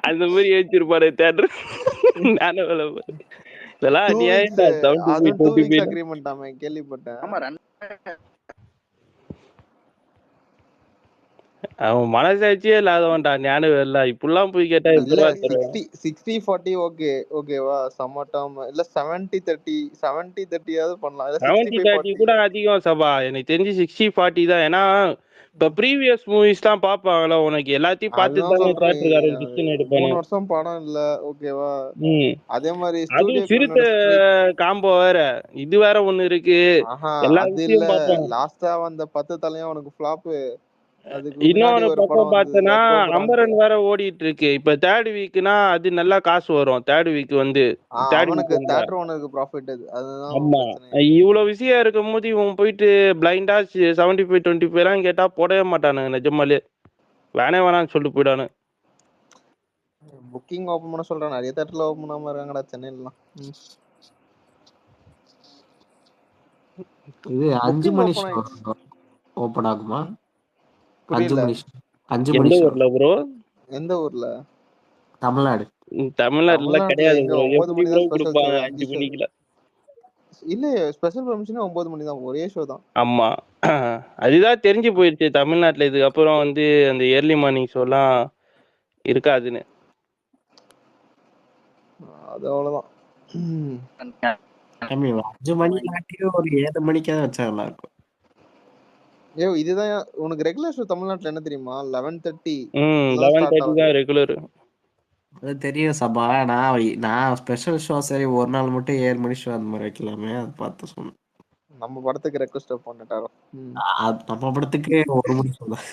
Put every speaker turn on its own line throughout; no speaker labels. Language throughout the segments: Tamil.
அந்த மாதிரி யோசிச்சிருப்பாரு தேட்டர். நானும் இதெல்லாம்
2 வீக்ஸ்
அநியாயம்டா.
அதுவும் 2 வீக்ஸ்
75
அக்ரிமெண்ட் ஆமே கேள்விப்பட்டேன்.
ஆமா
அவன் மனசாட்சியே இல்லாதவன்டா ஞானவேல்ல. இப்படிலாம் போய் கேட்டா
இல்ல
எப்படிடா தருவான்?
60-40 ஓகேவா சம்ம டேர்ம் இல்ல 70-30 பண்ணலாம். இல்ல
70-30 கூட
60-40
அதிகம் சபா. எனக்கு தெரிஞ்சு 60-40 தான். ஏன்னா இப்ப ப்ரீவியஸ் மூவிஸ் தான் பாப்பாங்களா உனக்கு எல்லாத்தையும் பார்த்துட்டு
அதுதான்
தானே
சொல்றேன்.
தேட்டருக்காரன் டிசிஷன் எடுப்பானு.
3 வருஷம் படம் இல்ல ஓகேவா. அதே மாதிரி
அதுவும்
ஸ்டுடியோக்கு
சிறுத்தை காம்போ வேற, இது வேற ஒண்ணு இருக்கு. எல்லா
அது இல்ல
விஷயம் பார்ப்பான்.
லாஸ்டா வந்த 10 தலையும் அவனுக்கு ஃபிளாப். அதுக்கு முன்னாடி
இன்னொரு
ஒரு
பக்கம்
படம்
பார்த்தனா
வந்ததுல கோப்ரான்ட்டு.
அமரன் வேற ஓடிட்டு இருக்கு. இப்ப தேர்ட் வீக்னா அது நல்லா காசு வரும். தேர்ட் வீக் வந்து
அவனுக்கு தியேட்டர் ஓனருக்கு ப்ராஃபிட் அதுதான்
ஆமா.
பிரச்சனை.
இவ்வளவு விஷயம் இருக்கும் போது இவன் போயிட்டு பிளைண்டா 75-25 எல்லாம் கேட்டா போடவே மாட்டானுங்க. நிஜமாலே வேணாம்னு சொல்லிட்டு போயிடானு.
புக்கிங் ஓபன் பண்ண சொல்றேன். நிறைய தியேட்டர்ல ஓபன் பண்ணாம இருக்காங்கடா சென்னையில.
இது 5 மணி ஷோ ஓபன் ஆகுமா? 5 மணி 5 மணி ஷோ.
ஊர்ல ப்ரோ?
எந்த ஊர்ல?
தமிழ்நாடு.
தமிழ்நாட்டுல கிடையாது ப்ரோ.
9 மணி தான்
கொடுப்பாங்க
ஸ்பெஷல்
5 மணிக்குல.
இல்ல ஸ்பெஷல் பெர்மிஷன் 9 மணி தான், ஒரே ஷோ தான்.
ஆமா. அதுதான் தெரிஞ்சு போயிடுச்சு தமிழ்நாட்டுல. இதுக்கு அப்புறம் வந்து அந்த ஏர்லி மார்னிங் ஷோலாம் இருக்காதுன்னு.
அது அவ்வளவுதான்.
5 மணிக்கு ஒரு 7 மணிக்காக வச்சா நல்லா இருக்கும்.
இதுதான் உனக்கு ரெகுலர் ஷோ தமிழ்நாட்டுல என்ன தெரியுமா? 11:30.
11:30 தான் ரெகுலர்.
அது தெரியும் சபா. நான் ஸ்பெஷல் ஷோ சரி ஒரு நாள் மட்டும் 7 மணி ஷோ அந்த மாதிரி வைக்கலாமே, அது பார்த்து சொன்னேன்.
நம்ம படத்துக்கு ரெக்வெஸ்ட் பண்ணிட்டாரோ?
நம்ம படத்துக்கு 1 மணி ஷோ தான்.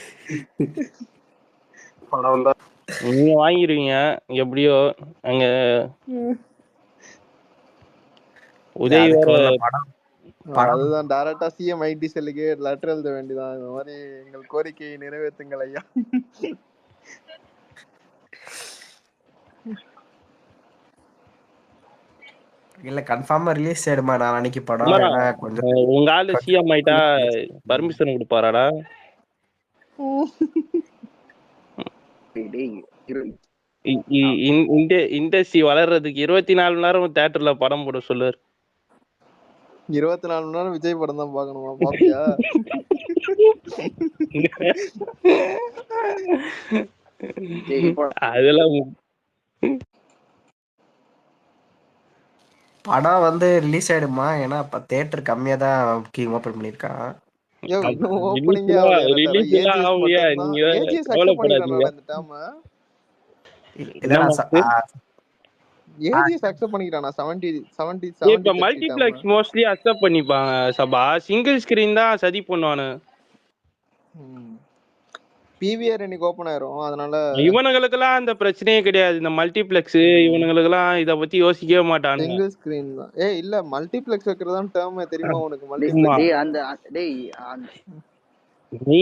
நீங்க வாங்கிருவீங்க எப்படியோ. அங்க உதய்
அதுதான் டைரக்டா சிஎம் ஐடி செல்லுக்கு லெட்டர் எழுத வேண்டியதான். இந்த மாதிரி எங்கள் கோரிக்கையை நிறைவேற்றுங்கள் ஐயா.
இல்ல கன்ஃபார்மா ரிலீஸ் ஆயிடுமா நாளைக்கு படம்? கொஞ்சம்
உங்க ஆளு சிஎம் ஆயிட்டா பர்மிஷன் கொடுப்பாராடா? இண்டஸ்ட்ரி வளர்றதுக்கு 24 மணி நேரம் தியேட்டர்ல படம் போட சொல்லுவார்.
24 மணி நேரம் விஜய் படம் தான் பாக்கணுமா? பாப்பியா?
அதெல்லாம்
படம் வந்து ரிலீஸ் ஆயிடுமா? ஏன்னா இப்ப தியேட்டர் கம்மியா தான் புக்கிங் ஓபன் பண்ணிருக்கான்.
மல்டிப்ளெக்ஸ் மோஸ்ட்லி அக்செப்ட் பண்ணிப்பாங்க சபா. சிங்கிள் ஸ்கிரீன் தான் சதி பண்ணுவானு.
பிவிஆர் இன்னைக்கு ஓபன் ஆயிரும். அதனால
இவனுங்களுக்கெல்லாம் அந்த பிரச்சனையே கிடையாது. இந்த மல்டிப்ளெக்ஸ் இவனுங்களுக்கெல்லாம் இத பத்தி யோசிக்கவே மாட்டானுங்க.
சிங்கிள் ஸ்கிரீன் தான். இல்ல மல்டிப்ளெக்ஸ் வைக்கிறது தான் டேர்ம் தெரியுமா உனக்கு? மல்டிப்ளெக்ஸ்
அந்த
நீ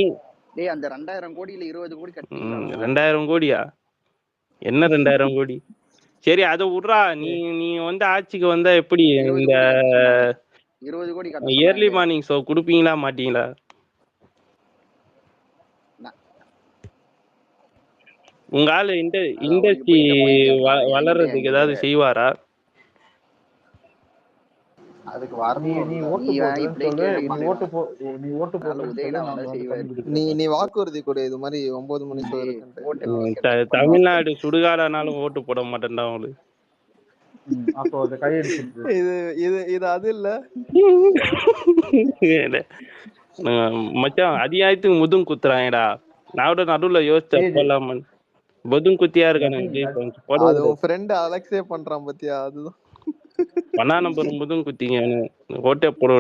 அந்த 2000 கோடியில 20 கோடி கட்டிட்டீங்களா?
2000 கோடியா? என்ன 2000 கோடி? சரி அத விட்றா. நீ வந்து ஆட்சிக்கு வந்தா எப்படி இந்த
20 கோடி
இயர்லி மார்னிங் ஷோ குடுப்பீங்களா மாட்டீங்களா? உங்க ஆளு இண்டஸ்ட்ரி வளர்றதுக்கு ஏதாவது செய்வாரா?
அதுக்கு நீ வாக்குறுதி கொடு. இது மாதிரி 9 மணி ஷோ இருக்கு.
தமிழ்நாடு சுடுகாடானாலும் ஓட்டு போட மாட்டேன்டா உங்களுக்கு.
இது அது இல்ல
மச்சான். அதிகாயத்துக்கு முதும் குத்துறாங்கடா. நான் நடுவுல யோசிச்சேன் போலாம. முதும் குத்தியா இருக்கானு.
ஃப்ரெண்ட் அலெக்ஸே பண்றான் பாத்தியா? அதுதான்
பண்ணா நம்பர் முதும் குத்திங்க. ஓட்டே போட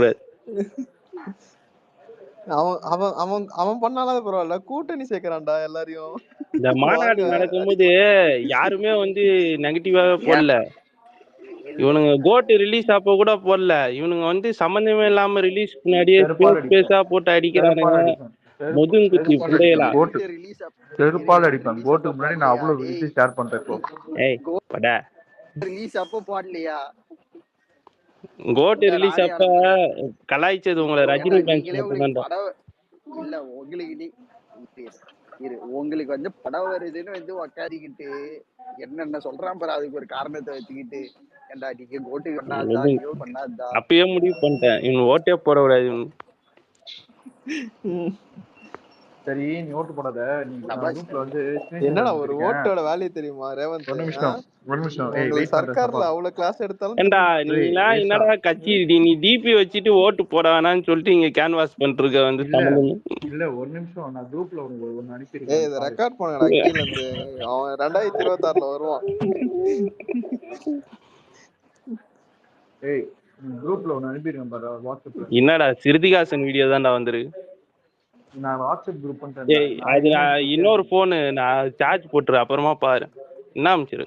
அவன் பண்ணாலும் பரவாயில்ல, கூட்டணி சேர்க்கிறான்டா எல்லாரையும்.
இந்த மாநாடு நடக்கும்போது யாருமே வந்து நெகட்டிவாவே போடல. இவனுங்க கோட்டு ரிலீஸ் அப்போ கூட போடல. இவனுங்க வந்து சம்பந்தமே இல்லாம ரிலீஸ் முன்னாடியே ஸ்பேஸா போட்டு அடிக்கிறானுங்க. முதும் குத்தி புடையலா
செருப்பால் அடிப்பேன். கோட்டுக்கு முன்னாடி நான் அவ்வளவு விஷயம் ஷேர் பண்றேன்.
ஏய் படா
ரிலீஸ் அப்போ போடலையா?
கோட் ரிலீஸ் அப்ப கலாய்ச்சது உங்களை ரஜினி ஃபேன்ஸ் மட்டும் தான்.
இல்ல உங்களுக்கு உங்களுக்கு வந்து படம் வருதுன்னு வந்து உக்காரிக்கிட்டு என்னென்ன சொல்றான் பாரு, அதுக்கு ஒரு காரணத்தை வச்சுக்கிட்டு ஏன்டா நீங்க கோட்டு பண்ணாதா ஐயோ பண்ணாதா.
அப்பயே முடிவு பண்ணிட்டேன் இவன் ஓட்டே போட கூடாது.
சரி நீ ஓட்டு போடாத. நீ குரூப்ல வந்து
என்னடா ஒரு ஓட்டோட வேல்யூ தெரியுமா ரேவந்த்?
ஒரு நிமிஷம்
உங்களுக்கு சர்க்கார்ல அவ்வளவு கிளாஸ் எடுத்தாலும்
ஏண்டா நீங்களா என்னடா கட்சி நீ டிபி வச்சுட்டு ஓட்டு போட வேணாம்னு சொல்லிட்டு இங்க கேன்வாஸ் பண்ணிட்டு இருக்க வந்து தமிழ்.
இல்ல ஒரு நிமிஷம் நான் குரூப்ல ஒன்னு
ஏய் இத ரெக்கார்ட் பண்ணுங்கடா கீழ இருந்து. அவன் 2026ல வருவான்.
ஏய் குரூப்ல ஒன்னு அனுப்பிடுங்க பாரு வாட்ஸ்அப்ல.
என்னடா சிறுதிகாசன் வீடியோ தான்டா வந்துருக்கு.
நான் வாட்ஸ்அப் குரூப் பண்ணிட்டேன்.
ஏய் அது நான் இன்னொரு போன் நான் சார்ஜ் போட்டுரு அப்புறமா பாரு. என்ன அமைச்சிரு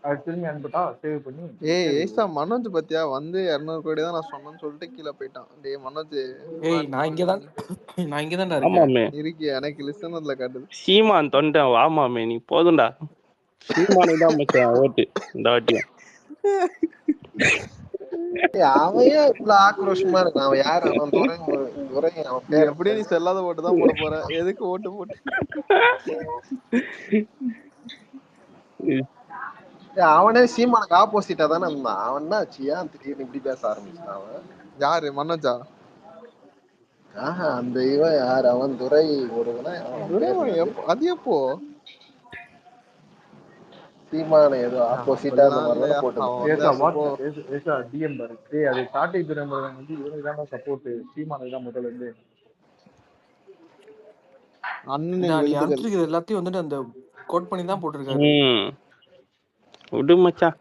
அது திரும்பி அனுப்பிட்டா சேவ் பண்ணி.
ஏய் ஏசா மனோஜ் பத்தியா வந்து 200 கோடி தான் நான் சொன்னேன்னு சொல்லிட்டு கீழே போயிட்டான். டேய் மனோஜ்
நான் இங்கதான்டா இருக்கேன்.
ஆமாமே
இருக்கு எனக்கு லிசனர்ல காட்டுது.
சீமான் தொண்டை வாமாமே நீ போதும்டா. சீமானுக்கு தான் மச்சான் ஓட்டு இந்த வாட்டியும்.
அவையே இவ்வளவு ஆக்ரோஷமா இருக்கான். அவன் யாரு? அவன் துரை
எப்படி நீ செல்லாத ஓட்டு தான் போட போற? எதுக்கு ஓட்டு போட்டு?
அவனே சீமானுக்கு ஆப்போசிட்டா தானே இருந்தான். அவன் தான் ஏன் திடீர்னு இப்படி பேச ஆரம்பிச்சான்? அவன்
யாரு? மனோஜா?
அந்த இவன் யாரு? அவன் துரை ஒருவனா?
அது எப்போ
சீமான ஏதோ ஆப்போசிட்டா
போட்டு டிஎம் பாரு. டேய் அது காட்டை துரைமுருகன் வந்து இவனுக்கு தான் சப்போர்ட். சீமானுக்கு தான் முதல்ல இருந்து.
அண்ணன் எல்லாத்தையும் வந்துட்டு அந்த கோட் பண்ணி தான் போட்டுருக்காரு.
விடு மச்சான்.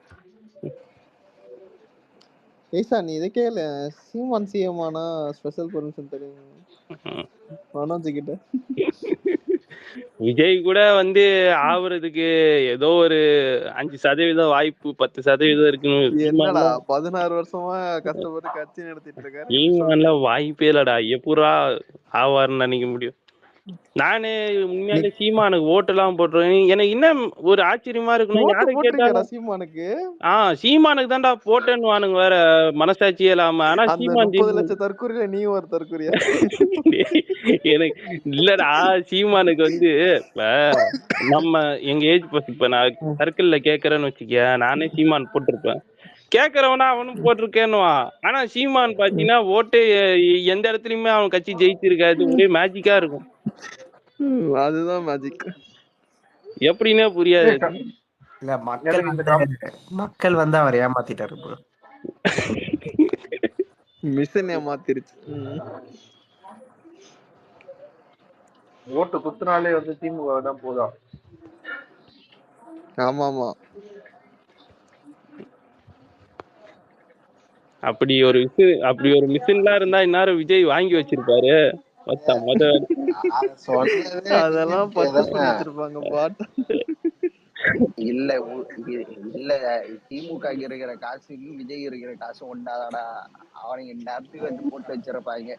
ஏசா நீ இதை கேளு. சீமான் சிஎம் ஆனா ஸ்பெஷல் பெர்மிஷன் தெரியும் மனோஜ் கிட்ட.
விஜய் கூட வந்து ஆவறதுக்கு ஏதோ ஒரு 5% வாய்ப்பு 10% இருக்குன்னு.
என்னடா 16 வருஷமா கஷ்டப்பட்டு கட்சி நடத்திட்டு இருக்காரு.
சீமான்ல வாய்ப்பே இல்லடா. எப்படா ஆவார்னு நினைக்க முடியும்? நானே முன்னாடி சீமானுக்கு ஓட்டு எல்லாம் போட்டுருவேன். எனக்கு இன்னும் ஒரு ஆச்சரியமா இருக்கணும். யாரு கேட்டாலும்
சீமானுக்கு
சீமானுக்கு தான்டா போட்டேன்னு வானுங்க வேற மனசாட்சியே இல்லாம. ஆனா சீமான்
30 லட்சம் தற்கொலையில நீ ஒரு தற்கொலையா?
எனக்கு இல்லடா சீமானுக்கு வந்து நம்ம எங்க ஏஜ் பஸ் இப்ப நான் சர்க்கிள்ல கேக்குறேன்னு வச்சுக்க, நானே சீமான் போட்டிருப்பேன். கேக்குறவனா அவனும் போட்டிருக்கேன்னுவான். ஆனா சீமான் பாத்தீங்கன்னா ஓட்டே எந்த இடத்துலயுமே அவன் கட்சி ஜெயிச்சிருக்காது. ஒரே மேஜிக்கா இருக்கும்.
அதுதான் மேஜிக்.
எப்படின்னே புரியாது.
இல்ல மக்கள் வந்து அவர் ஏமாத்திட்டாரு.
மிஷன் ஏமாத்திருச்சு.
ஓட்டு குத்துனாலே வந்து திமுக தான் போதா.
ஆமா ஆமா.
அப்படி ஒரு மிஷின்லாம் இருந்தா இந்நேரம் விஜய் வாங்கி வச்சிருப்பாரு.
அதெல்லாம் வச்சிருப்பாங்க பாட்டு.
இல்ல திமுக இருக்கிற காசுக்கு விஜய் இருக்கிற காசு ஒண்டாதாடா. அவனுக்கு நேரத்துக்கு வந்து போட்டு வச்சிருப்பாங்க.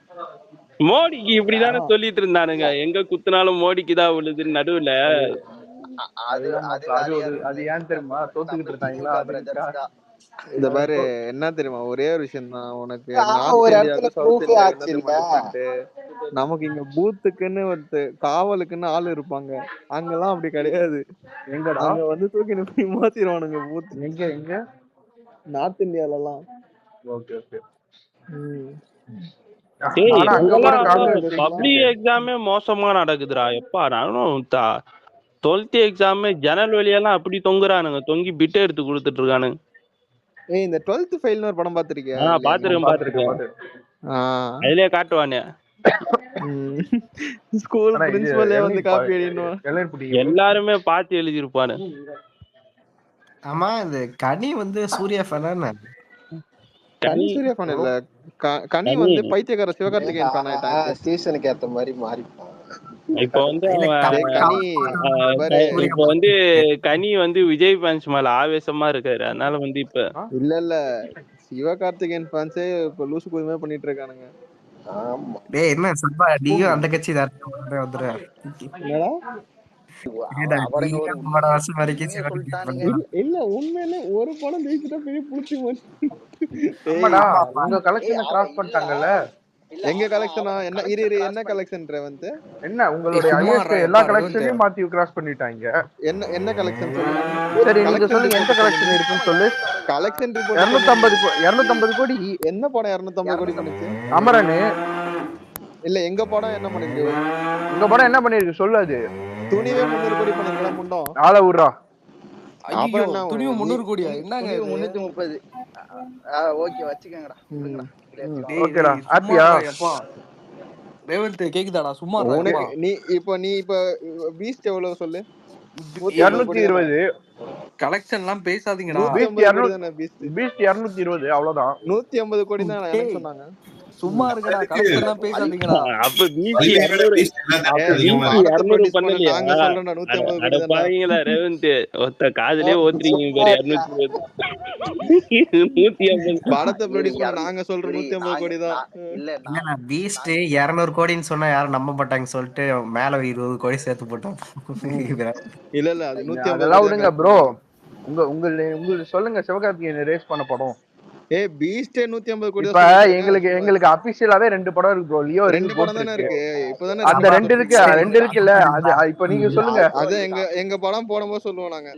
மோடிக்கு இப்படிதானே சொல்லிட்டு இருந்தானுங்க, எங்க குத்துனாலும் மோடிக்கு தான் விழுதுன்னு நடுவுல.
அது ஏன் தெரியுமா தோத்துக்கிட்டு இருக்காங்களா?
இந்த பாரு என்ன தெரியுமா, ஒரே ஒரு விஷயம் தான் உனக்கு. நமக்கு இங்க பூத்துக்குன்னு ஒரு காவலுக்குன்னு ஆள் இருப்பாங்க. அங்கெல்லாம் அப்படி கிடையாது. அங்க வந்து தூக்கி போய் மாத்திடுவானுங்க பூத்.
எங்க
நார்த் இந்தியால எல்லாம்.
பப்ளிக் எக்ஸாமே மோசமா நடக்குதுடா. எப்பா நானும் 12th எக்ஸாமே ஜன்னல் வழியெல்லாம் அப்படி தொங்குறானுங்க. தொங்கி பிட் எடுத்து கொடுத்துட்டு இருக்கானுங்க.
ஏய் இந்த 12th ஃபெயில்னு ஒரு படம் பாத்திருக்கியா?
பாத்துருக்கேன். அதுலயே காட்டுவானே
ஸ்கூல் பிரின்சிபலே வந்து காப்பி அடினுவான்.
எல்லாருமே பாத்து எழுதிருப்பானு.
ஆமா இந்த கனி வந்து சூர்யா ஃபேனா?
கனி சூர்யா ஃபேன் இல்ல. கனி வந்து பைத்தியக்கார சிவகார்த்திகேயன் ஃபேன் ஆயிட்டான்.
சீசனுக்கு ஏத்த மாதிரி மாறிப்பான்.
இப்ப வந்து கனி வந்து விஜய் ஃபேன்ஸ் மேல ஆவேசமா இருக்காரு. அதனால வந்து இப்ப
இல்ல சிவகார்த்திகேயன் ஃபேன்ஸே இப்ப லூசு குதுமே பண்ணிட்டு இருக்கானுங்க.
ஆமா
டேய் என்ன சப்பா நீயும் அந்த கட்சி தான் வந்துற.
என்னடா இல்ல உண்மையிலே ஒரு படம் ஜெயிச்சுட்டா பெரிய புடிச்சு
உங்க கலெக்ஷனை கிராஸ் பண்ணிட்டாங்கல்ல.
எங்க கலெக்ஷனா என்ன என்ன கலெக்ஷன் வந்து
என்ன உங்களுடைய ஹையஸ்ட் எல்லா கலெக்ஷனையும் மாத்தி கிராஸ் பண்ணிட்டாங்க.
என்ன கலெக்ஷன் சொல்லுங்க.
சரி நீங்க சொல்லுங்க எந்த கலெக்ஷன் இருக்குன்னு சொல்லு.
கலெக்ஷன் ரிப்போர்ட்
250 கோடி.
என்ன படம் 250 கோடி பண்ணுச்சு?
அமரன்.
இல்ல எங்க படம் என்ன பண்ணிருக்கு?
உங்க படம் என்ன பண்ணிருக்கு சொல்லு. அது
துணிவே 300 கோடி பண்ணிருக்கா முண்டம்.
ஆள விடுறா.
அப்புறம் என்ன
துணிவு 300 கோடியா? என்னங்க
330. ஓகே வச்சுக்கங்கடா.
ஓகேடா ஹாப்பியா?
ரேவந்த் கேக்குதாடா? சும்மா
உனக்கு நீ இப்ப பீஸ்ட் எவ்வளவு சொல்லு?
220.
கலெக்ஷன்லாம் பேசாதீங்கடா.
பீஸ்ட் 220 அவ்வளவுதான்.
150 கோடி தான் எனக்கு சொன்னாங்க.
சும்மா இருக்கடா, கலெக்ஷன்லாம் பேசாதீங்கடா.
அப்ப பீஸ்ட் 200 பண்ணலையா?
நாங்க சொல்றோம்டா 150 கோடி
அட பாருங்களா ரேவந்த், ஒத்த காதுலயே ஓத்துறீங்க பாரு. 250
படத்தை ப்ரொடியூஸ் பண்ண நாங்க சொல்றோம் 150 கோடி தான்.
இல்ல பீஸ்ட் 200 கோடின்னு சொன்னா யாரும் நம்ப மாட்டாங்க சொல்லிட்டு மேல 20 கோடி சேர்த்து போட்டோம்.
இல்ல அது 150
அதெல்லாம் விடுங்க ப்ரோ. உங்களுக்கு சொல்லுங்க சிவகார்த்திகேயன் ரேஸ் பண்ண படம்.
பீஸ்ட் 150 கோடி.
இப்ப எங்களுக்கு அபிஷியலாவே 2 படம் இருக்கு ப்ரோ. லியோ
2 படம் தானே இருக்கு. இப்போதானே
அந்த 2 இருக்குல்ல. அது இப்ப நீங்க சொல்லுங்க.
அது எங்க படம் போடும்போது சொல்லுவோம் நாங்க.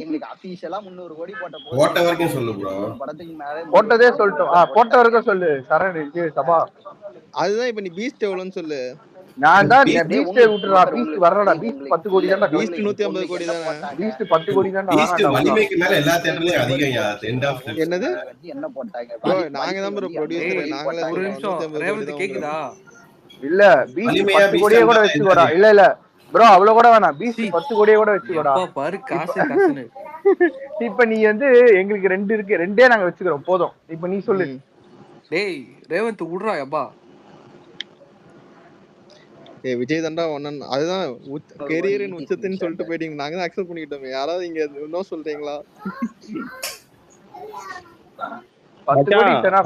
எங்களுக்கு அபிஷியலா 300 கோடி
போட்ட வரைக்கும் சொல்லு ப்ரோ.
படத்துக்கு மேல
போட்டதே சொல்லட்டும். போட்ட வரைக்கும் சொல்லு சரண் சபா.
அதுதான் இப்ப நீ பீஸ்ட் எவ்வளவுன்னு சொல்லு.
நான் தான் பீஸ்டே விட்டுறா. பீஸ்ட் வரடா. பீஸ்ட் 10 கோடி தான்டா.
பீஸ்ட் 150 கோடி தானே.
பீஸ்ட் 10 கோடி தான்டா.
பீஸ்ட் மணிமேக்கு மேல எல்லா தியேட்டர்லயும் அதிகம்யா. எண்ட் ஆஃப்
என்னது
என்ன போட்டாங்க
ப்ரோ? நாங்க தான் ப்ரோ ப்ரொடியூசர். நாங்களே
ஒரு நிமிஷம் ரேவந்த் கேக்குதா?
இல்ல பீஸ்ட் 10 கோடியே கூட வெச்சுக்கோடா. இல்ல ப்ரோ அவ்வளவு கூட வேணாம். பீஸ்ட் 10 கோடியே கூட வெச்சுக்கோடா.
பாரு காசுன்னு.
இப்ப நீ வந்து எங்களுக்கு 2 இருக்கு. 2ஏ நாங்க வெச்சுக்கிறோம் போதும். இப்ப நீ சொல்லு.
டேய் ரேவந்த் விடுறா அப்பா.
விஜய் தாண்டா ஒன்னன். அதுதான் கெரியரின் உச்சத்தின்னு சொல்லிட்டு போயிட்டீங்க. நாங்க தான் அக்செப்ட் பண்ணிக்கிட்டோம். யாராவது இங்க இன்னும் சொல்றீங்களா?
10 கோடி தரா.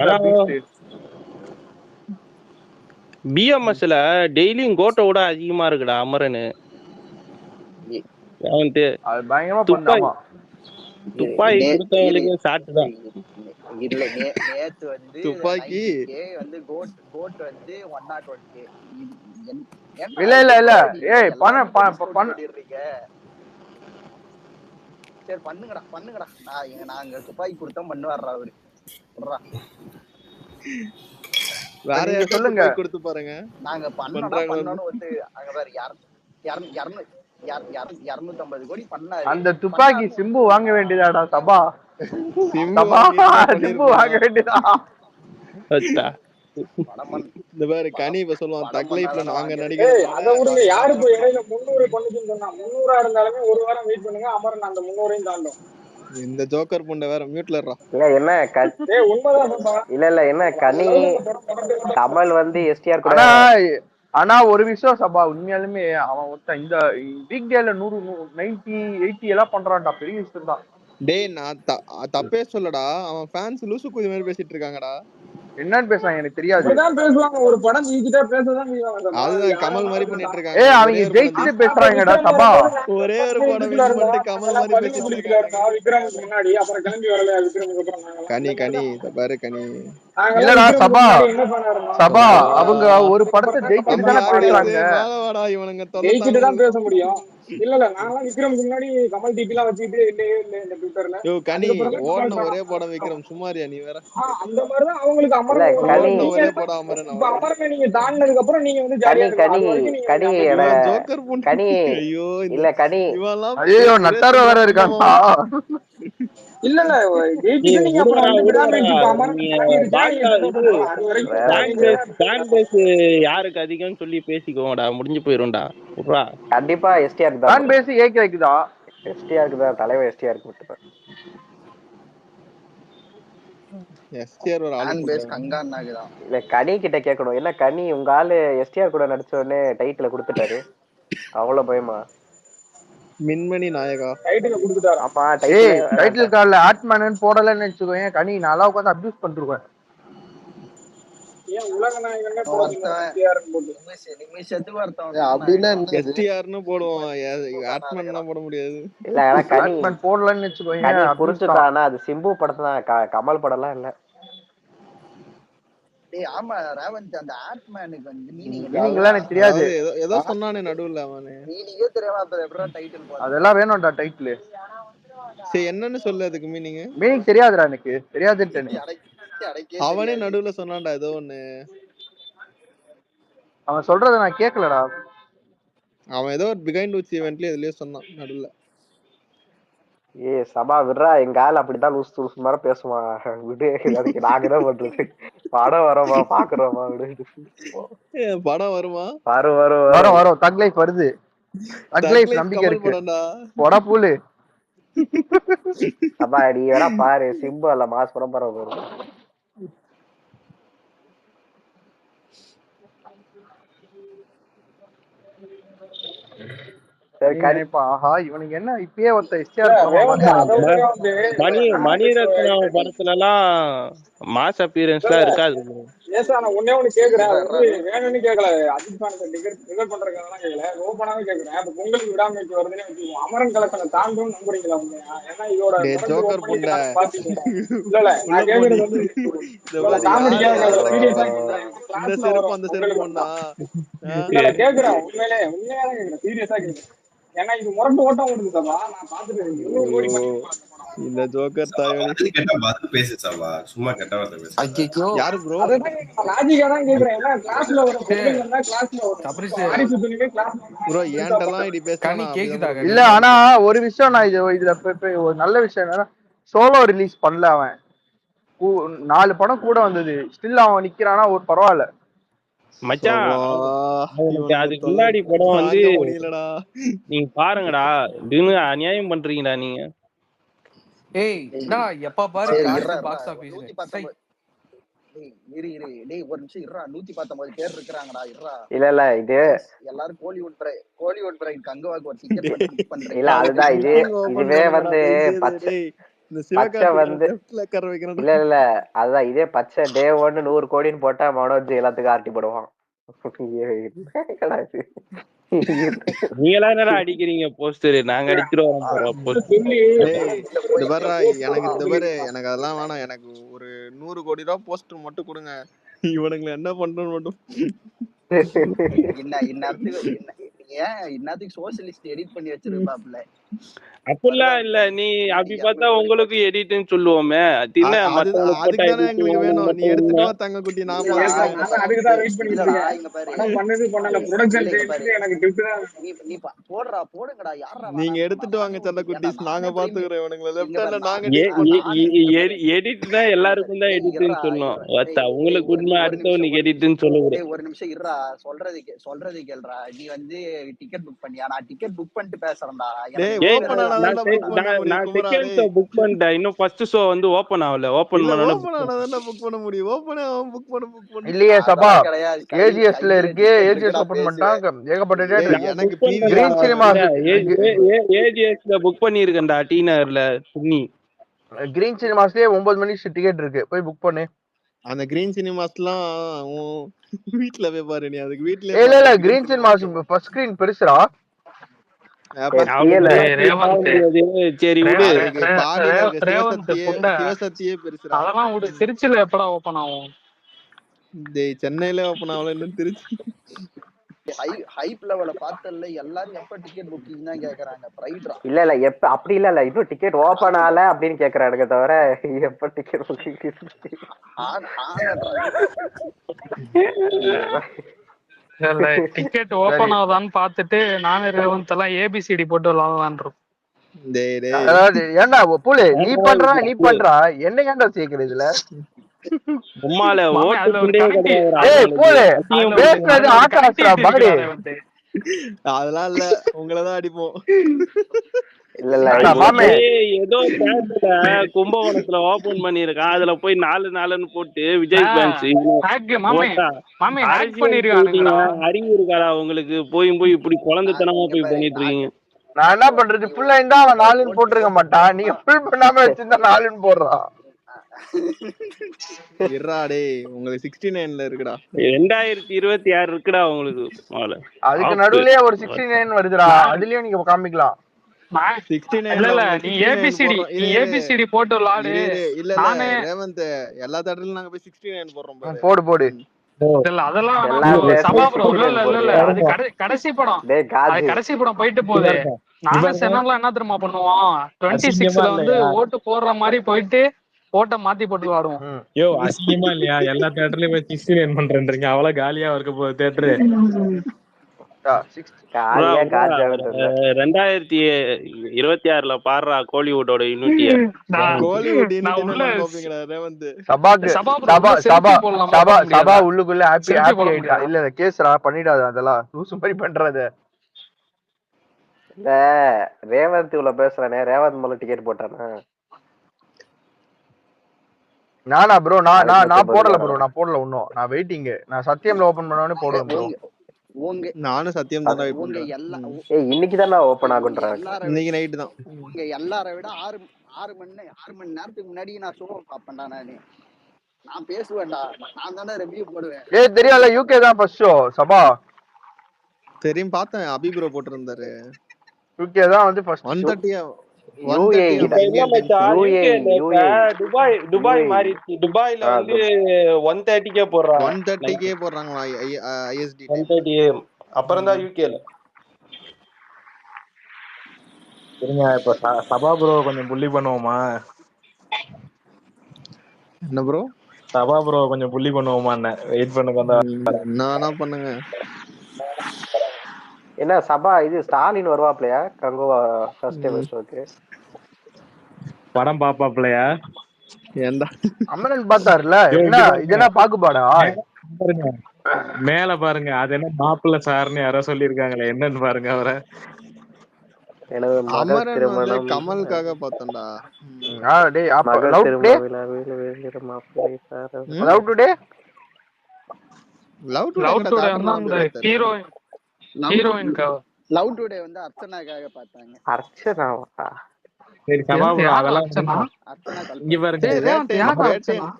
பிஎம்எஸ்ல டெய்லியும் கோட்டோட அதிகமா இருக்குடா அமரன். அது
பயங்கரமா பண்ணாமா.
துப்பாக்கி கொடுத்தவங்களுக்கு சாட்டு தான்.
இல்ல நேத்து வந்து
துப்பாக்கி
வந்து கோட் வந்து 101K.
இல்ல ஏய் பண்ண
சரி பண்ணுங்கடா. நாங்க துப்பாக்கி கொடுத்தோம் பண்ணுவாரா அவரு.
வேற யாரும் சொல்லுங்க கொடுத்து பாருங்க.
நாங்க பண்ணோம் வந்து அங்க பாரு 250 கோடி பண்ணாரு.
அந்த துப்பாக்கி சிம்பு வாங்க வேண்டியதாடா சபா. சிம்பு வாங்க வேண்டியதா.
இந்த பாரு கனி இப்ப சொல்லுவான் தக் லைஃப்ல நாங்க நடிக்கிறோம்.
அத விடுங்க. யாரு போய் இடையில 300 பண்ணுச்சுன்னு சொன்னா 300 இருந்தாலுமே ஒரு வாரம் வெயிட் பண்ணுங்க. அமரன் அந்த 300ஐயும் தாண்டும்.
இந்த ஜோக்கர் புண்ட வேற மியூட்ல இருடா.
என்ன இல்ல என்ன கனி கமல் வந்து எஸ்டிஆர் கூட.
ஆனா ஒரு விஷயம் சபா உண்மையாலுமே அவன் ஒருத்தன் இந்த வீக் டேல 100 90 80 எல்லாம் பண்றான்டா. பெரிய விஷயம் தான்.
டேய் நான் தப்பே சொல்லடா. அவன் ஃபேன்ஸ் லூசு குதி மாதிரி பேசிட்டு இருக்காங்கடா.
என்னன்னு பேசுறாங்க எனக்கு தெரியாது.
இப்பதான் பேசுவாங்க. ஒரு படம் ஜெயிச்சிட்டா பேசதான் செய்வாங்க.
அதுதான் கமல் மாதிரி பண்ணிட்டு இருக்காங்க.
அவங்க ஜெயிச்சிட்டு பேசுறாங்கடா சபா.
ஒரே ஒரு படம் வின் பண்ணிட்டு கமல் மாதிரி பேசிட்டு இருக்காங்க.
விக்ரமுக்கு முன்னாடி அப்புறம் கிளம்பி வரல. விக்ரமுக்கு அப்புறம்
கனி பாரு கனி.
இல்லடா சபா அவங்க ஒரு படத்தை ஜெயிச்சிட்டு தான் பேசுறாங்க.
மேலவாடா இவனுங்க
ஜெயிச்சிட்டு தான் பேச முடியும். இல்ல நான்லாம் விக்ரமுக்கு முன்னாடி கமல் டிபி எல்லாம் வச்சுக்கிட்டு இல்லையே இந்த ட்விட்டர்ல.
யோ கனி ஓடுன ஒரே படம் விக்ரம் சுமாரியா நீ வேற.
அந்த மாதிரி தான் அவங்களுக்கு அமரன்
ஒரே படம் அமரன்.
அமரன் நீங்க தாண்டினதுக்கு அப்புறம் நீங்க வந்து ஜாலியா
ஜோக்கர் புண்ட. ஐயோ
இல்ல கனி
இவெல்லாம்
ஐயோ நட்டார வேற இருக்காங்க.
இல்ல ஜெயிச்சிட்டு நீங்க
யாருக்கு அதிகம்னு சொல்லி பேசிக்கோங்கடா. முடிஞ்சு போயிரும்டா.
கண்டிப்பா எஸ்டிஆர்
தான் பேசி ஏக்குதா.
எஸ்டிஆருக்கு தான் தலைவர். எஸ்டிஆருக்கு மட்டும்
எஸ்டிஆர் ஒரு ஆளு பேஸ்
கங்கான்னாக்கு தான்.
இல்ல கனி கிட்ட கேட்கணும். என்ன கனி உங்க ஆளு எஸ்டிஆர் கூட நடிச்ச உடனே டைட்டில் கொடுத்துட்டாரு. அவ்வளவு பயமா?
மின்மணி நாயகா
டைட்டில் கொடுத்துட்டாரு.
ஆமா
டைட்டில் கார்டுல ஆட்மேன் போடலன்னு வெச்சுக்கோங்க. கனி நல்லா உட்கார்ந்து அபியூஸ் பண்ணிருவேன்.
ஏன் உலக நாயகனே
நிமிஷத்துக்கு ஒருத்தன்
அப்படின்னா எஸ்டிஆர்னு போடுவோம். ஆட்மேன்லாம் போட முடியாது.
இல்ல கனி
ஆட்மேன் போடலன்னு வெச்சுக்கோங்க.
புரிஞ்சுட்டானா அது சிம்பு படத்தை தான். கமல் படம்லாம் இல்ல.
டேய் ஆமா ரேவந்த் அந்த ஆட்மேனுக்கு வந்து மீனிங்
மீனிங்லாம் எனக்கு தெரியாது.
அதாவது ஏதோ சொன்னானே நடுவுல அவனு.
மீனிங்கே தெரியாம அப்ப எப்படிடா டைட்டில் போடுறது?
அதெல்லாம் வேணும்டா டைட்டில்.
சரி என்னன்னு சொல்லு அதுக்கு மீனிங்.
மீனிங் தெரியாதுடா எனக்கு, தெரியாதுன்னு.
அவனே நடுவுல சொன்னான்டா ஏதோ ஒண்ணு.
அவன் சொல்றத நான் கேட்கலடா.
அவன் ஏதோ ஒரு பிகைண்ட் உச் ஈவென்ட்ல எதுலயோ சொன்னான் நடுவுல.
சபா விடுறா, எங்க ஆள் அப்படித்தான் லூஸ் லூஸ் மாதிரி பேசுவான். விடு, அதுக்கு நாங்க என்ன பண்றது? படம் வரமா பாக்குறோமா? விடு.
படம் வருமா?
வரும் வரும்
வரும் வரும். தக் லைஃப் வருது. தக் லைஃப் நம்பிக்கை இருக்கு. போடா பூலு.
சபா நீ வேணா பாரு, சிம்பு அல்ல மாஸ் படம் படம் வரும்.
ஆஹா இவனுக்கு என்ன இப்பயே ஒருத்த
மணிரத்னம் படத்துல எல்லாம் மாஸ் அப்பியரன்ஸ் எல்லாம் இருக்காது.
ஒன்னே ஒண்ணு கேக்குறேன், வேணும்னு கேட்கல, அஜித் கான் டிகர் பண்றதுக்காக கேட்கல, ஓப்பனாவே கேக்குறேன். இப்ப பொங்கலுக்கு விடாமச்சு வருதுன்னு வச்சுக்கோங்க, அமரன் கலெக்ஷனை தாண்டும் நம்புறீங்களா? ஏன்னா இதோட பாத்தீங்கன்னா இல்ல நான் கேக்குறது வந்து காமெடிக்காக சீரியஸா கேக்குறேன். உண்மையாதான் கேக்குறேன், சீரியஸா கேக்குறேன். ஏன்னா இது முரட்டு ஓட்டம் ஓடுது சபா, நான் பாத்துட்டு
இந்த ஜோக்கர் தாயவனி
கேட்டா பாத்து பேசு சபா, சும்மா கேட்டா வார்த்தை பேசு.
ஐயோ
யாரு ப்ரோ?
லாஜிக்கா தான் கேக்குறேன். ஏன்னா கிளாஸ்ல ஒரு பொண்ணுன்னா கிளாஸ்ல ஒரு வாரிசு துணிவே கிளாஸ்ல
ப்ரோ ஏன்டலாம் இப்படி பேசணும்
கேக்குதா?
இல்ல ஆனா ஒரு விஷயம் நான் இதுல ஒரு நல்ல விஷயம் என்னன்னா, சோலோ ரிலீஸ் பண்ணல அவன். 4 படம் கூட வந்தது, ஸ்டில் அவன் நிக்கிறானா ஒரு பரவாயில்ல
மச்சான். அதுக்கு முன்னாடி படம் வந்து நீங்க பாருங்கடா, அநியாயம் பண்றீங்கடா நீங்க.
ஏய் எப்ப பாரு பாக்ஸ் ஆபீஸ்.
டேய் ஒரு நிமிஷம் இருடா, 119 பேர் இருக்காங்கடா.
இல்ல இது
எல்லாரும் கோலிவுட் பிரைட் கங்கவாக்கு ஒரு டிக்கெட் புக் பண்றீங்க.
இல்ல அதுதான் இதுவே வந்து பச்சை வந்து இல்ல அதுதான் இதே பச்சை டே 1 100 கோடின்னு போட்டா மனோஜ் எல்லாத்துக்கும் ஆர்டி போடுவான்.
நீங்களா என்ன அடிக்கிறீங்க போஸ்டர்? நாங்க அடிக்கிறோம்.
எனக்கு இந்த பாரு, எனக்கு அதெல்லாம் வேணாம். எனக்கு ஒரு 100 கோடி ரூபாய் போஸ்டர் மட்டும் கொடுங்க. இவனுங்களை என்ன பண்றோம் மட்டும்.
இன்னத்துக்கு சோசியலிஸ்ட் எடிட் பண்ணி வச்சிருப்பாப்ல.
அப்படிலாம் இல்ல, நீ அப்படி பார்த்தா உங்களுக்கு எடிட்னு சொல்லுவோமே.
அதுக்குதானே எங்களுக்கு வேணும். நீ எடுத்துட்டு வா தங்க குட்டி, நான்
அதுக்குதான் வெயிட் பண்ணிட்டு இருக்கேன். பண்ணது பண்ணல ப்ரொடக்ஷன் எனக்கு
நீ போடுங்கடா. யாரா
நீங்க எடுத்துட்டு வாங்க செல்ல குட்டிஸ், நாங்க பாத்துக்கிறோம். இவனுங்களை லெஃப்ட் ஹேண்ட்ல நாங்க
எடிட்னா எல்லாருக்கும் தான் எடிட்னு சொல்லணும். உங்களுக்கு உண்மை அடுத்தவனுக்கு எடிட்னு சொல்லுங்க.
ஒரு நிமிஷம் இருடா, சொல்றது கேளுடா. நீ வந்து டிக்கெட் புக் பண்ணியா? நான் டிக்கெட் புக் பண்ணிட்டு பேசுறேன்டா.
நான் செகண்ட் ஷோ புக் பண்ணிட்டேன். இன்னும் ஃபர்ஸ்ட் ஷோ வந்து ஓபன் ஆகல. ஓபன்
பண்ணனும் புக் பண்ண முடியும். புக் பண்ண
இல்லையே சபா, ஏஜிஎஸ்ல இருக்கு. ஏஜிஎஸ் ஓபன் பண்ணிட்டாங்க. ஏகப்பட்ட டேட்.
எனக்கு
கிரீன் சினிமாஸ்
ஏஜிஎஸ்ல புக் பண்ணிருக்கேன்டா. டி நகர்ல சுன்னி
கிரீன் சினிமாஸ்லயே 9 மணிக்கு டிக்கெட் இருக்கு, போய் புக் பண்ணு.
அந்த கிரீன் சினிமாஸ்லாம் வீட்ல போய் பாரு. நீ அதுக்கு வீட்ல
இல்ல கிரீன் சினிமாஸ் ஃபர்ஸ்ட் ஸ்கிரீன் பெருசுடா.
சரி விடு.
அதெல்லாம் விடு. திருச்சியில எப்படா ஓபன் ஆகும்?
சென்னையில ஓபன் ஆகல, திருச்சி
ஹைப் லெவல பார்த்தல்ல. எல்லாரும் எப்ப டிக்கெட் புக்கிங் தான் கேக்குறாங்க. பிரைட்ரா
இல்ல எப்ப அப்படி இல்ல இன்னும் டிக்கெட் ஓபன் ஆகல அப்படின்னு கேக்குறானுங்க தவிர எப்ப டிக்கெட் புக்கிங்.
டிக்கெட் ஓபன் ஆகுதான்னு பாத்துட்டு நானே ரேவந்த் எல்லாம் ஏபிசிடி போட்டு விளாடலான் இருக்கோம்.
ஏண்டா பூலு நீ பண்றா என்ன ஏண்டா சேர்க்கிற இதுல?
அதெல்லாம் இல்ல, உங்களதான் அடிப்போம்.
ஏதோ கும்பகோணத்துல ஓபன் பண்ணிருக்கான். அதுல போய் 4 போட்டு விஜய் ஃபேன்ஸ் அறிவு இருக்காரா உங்களுக்கு? போய் இப்படி குழந்தைத்தனமா போய் பண்ணிட்டு இருக்கீங்க.
நான் என்ன பண்றது? ஃபுல்லா இருந்தா அவன் 4 போட்டிருக்க மாட்டான். நீங்க ஃபுல் பண்ணாம வச்சிருந்தா 4 போடுறான்.
உங்களுக்கு 69ல இருக்குடா.
2026 இருக்குடா உங்களுக்கு.
அதுக்கு நடுவுலயே ஒரு 69 வருதுடா. அதுலயும் நீங்க காமிக்கலாம்.
இல்ல நீ ஏபிசிடி போட்டு விளாடு. நானே
ரேவந்த் எல்லா தேட்டர்லயும் நாங்க போய் 69 போடுறோம் பாரு.
போடு
இல்ல அதெல்லாம் சபா ப்ரோ. இல்ல அது கடைசி படம். அது கடைசி படம் போயிட்டு போகுது. நானும் சென்னம்லாம் என்ன தெரியுமா பண்ணுவோம், 26ல வந்து ஓட்டு போடுற மாதிரி போயிட்டு ஓட்டை மாத்தி போட்டு விளாடுவோம்.
யோ அசிங்கமா இல்லையா? எல்லா தேட்டர்லயும் போய் 69 பண்றேன்றீங்க. அவ்வளவு காலியா இருக்க போகுது தேட்டரு.
2026ல பாடுறா கோலிவுட்டோட யூனிட்டிய.
சபா உள்ளுக்குள்ள ஹாப்பி இல்ல கேஸ்ரா பண்ணிடாத, அதெல்லாம் லூசு மாதிரி பண்றாத.
இந்த ரேவந்த் இவ்வளவு பேசுறானே, ரேவந்த் மூலம் டிக்கெட் போட்டானா?
நானா ப்ரோ? நான் போடல ப்ரோ, நான் போடல இன்னும். நான் வெயிட்டிங். நான் சத்தியம்ல ஓபன் பண்ணவனே போடுவேன் ப்ரோ.
நானும் சத்தியம் தான் வெயிட் பண்றேன்.
இன்னைக்கு தான் ஓபன் ஆகுன்றாங்க.
இன்னைக்கு நைட் தான்.
உங்க எல்லாரை விட 6 மணி நேரத்துக்கு முன்னாடி நான் ஷோ பாப்பேன்டா. நான் பேசுவேன்டா. நான் தானே ரிவ்யூ போடுவேன்.
தெரியல, யூகே தான் ஃபர்ஸ்ட் ஷோ. சபா
தெரியும், பார்த்தேன். அபி ப்ரோ போட்டுருந்தாரு.
யூகே தான் வந்து ஃபர்ஸ்ட்
130.
துபாய் மாறிடுச்சு. துபாய்ல வந்து 130K போடுறாங்க.
130K போடுறாங்க ISD
130. அப்புறம் தான் யூகேல.
சரிங்க, இப்ப சபா ப்ரோ கொஞ்சம் புள்ளி பண்ணுவோமா?
என்ன ப்ரோ?
சபா ப்ரோ கொஞ்சம் புள்ளி பண்ணுவோமா? வெயிட் பண்ணுங்க.
நானா பண்ணுங்க.
என்ன சபா இது ஸ்டாலின் வருவாப்லையா கங்கோவா ஃபர்ஸ்ட் டைம் ஷோக்கு?
படம் பாப்பாப்லையா?
ஏண்டா
அமரன் பார்த்தாருல? என்ன இதெல்லாம் பாக்குபாடா?
மேல பாருங்க, அது என்ன மாப்பிள்ள சார்னு யாரோ சொல்லிருக்காங்களே, என்னன்னு பாருங்க அவரை.
அமரன் வந்து கமலுக்காக பார்த்தேன்டா.
டேய் அப்ப லவ் டுடே
அந்த ஹீரோயின்காக.
லவ் டுடே வந்து அர்ச்சனாக்காக பார்த்தாங்க.
அர்ச்சனாவா?
சரி சபா ப்ரோ, அதெல்லாம் இங்க பாருங்க.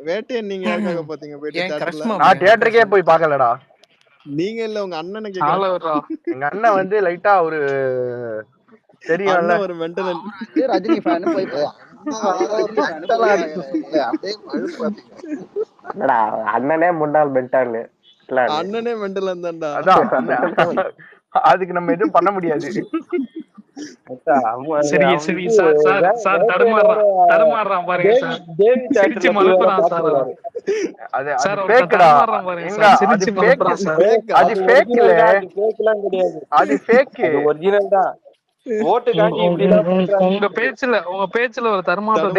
வேட்டையன் நீங்க யாருக்காக பாத்தீங்க? போயிட்டு தியேட்டர்ல.
நான் தியேட்டருக்கே போய் பார்க்கலடா.
நீங்க இல்ல, உங்க அண்ணனை கேக்குறேன்.
எங்க அண்ணன் வந்து லைட்டா ஒரு தெரியும்ல,
ஒரு மென்டல்
ரஜினி ஃபேன் போய்
அண்ணனே முன்னாள் மென்டல்.
அண்ணனே மென்டல் இருந்தான்டா.
அதுக்கு நம்ம எதுவும் பண்ண முடியாது.
தடுமாறுறான் பாருங்க சார். சிரிச்சு மழுப்புறான் சார்.
அது ஃபேக்டா. அது ஃபேக் இல்ல, அது ஃபேக்.
ஒரிஜினல் தான். ஓட்டு காட்டி
உங்க பேச்சுல ஒரு தடுமாற்றம்.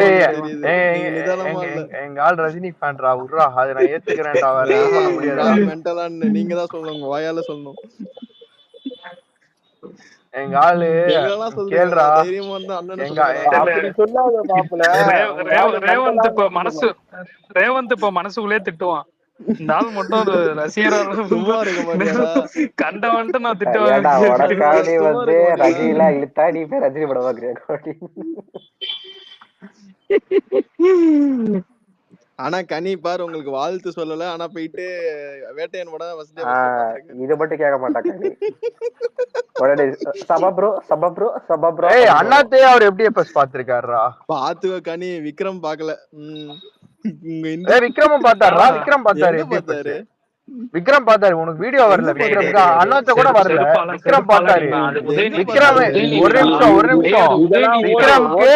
எங்க ஆள் ரஜினி ஃபேன்டா, உர்ரா. அதை நான் ஏத்துக்கிறேன்டா. வேற பண்ண முடியாது.
மென்டலான்னு நீங்க தான் சொல்லணும், வாயால சொல்லணும்.
எங்க ஆளு கேள்றா.
ரேவந்த் இப்ப மனசுக்குள்ளே திட்டுவான். இந்த ஆள் மட்டும் ஒரு ரசிகரா கண்ட வந்துட்டு நான் திட்டுவேன்.
ரஜினிலாம் இழுத்தா நீ போய் ரஜினி படம் பாக்குறியா?
ஆனா கனி பாரு, உங்களுக்கு வாழ்த்து சொல்லல. ஆனா போயிட்டு வேட்டையன் படம்
இத மட்டும் கேட்க மாட்டாங்க.
அண்ணாத்தே அவர் எப்படி பாத்துருக்காருடா?
பாத்துவ கனி. விக்ரம் பாக்கல.
விக்ரமும் பாத்தாரா? விக்ரம் பாத்தாரு. விக்ரம் பாத்தாரு. உனக்கு வீடியோ வரல? விக்ரம் அண்ணாத்த கூட வரல. விக்ரம் பாத்தாரு. விக்ரம் ஒரு நிமிஷம் விக்ரம்க்கு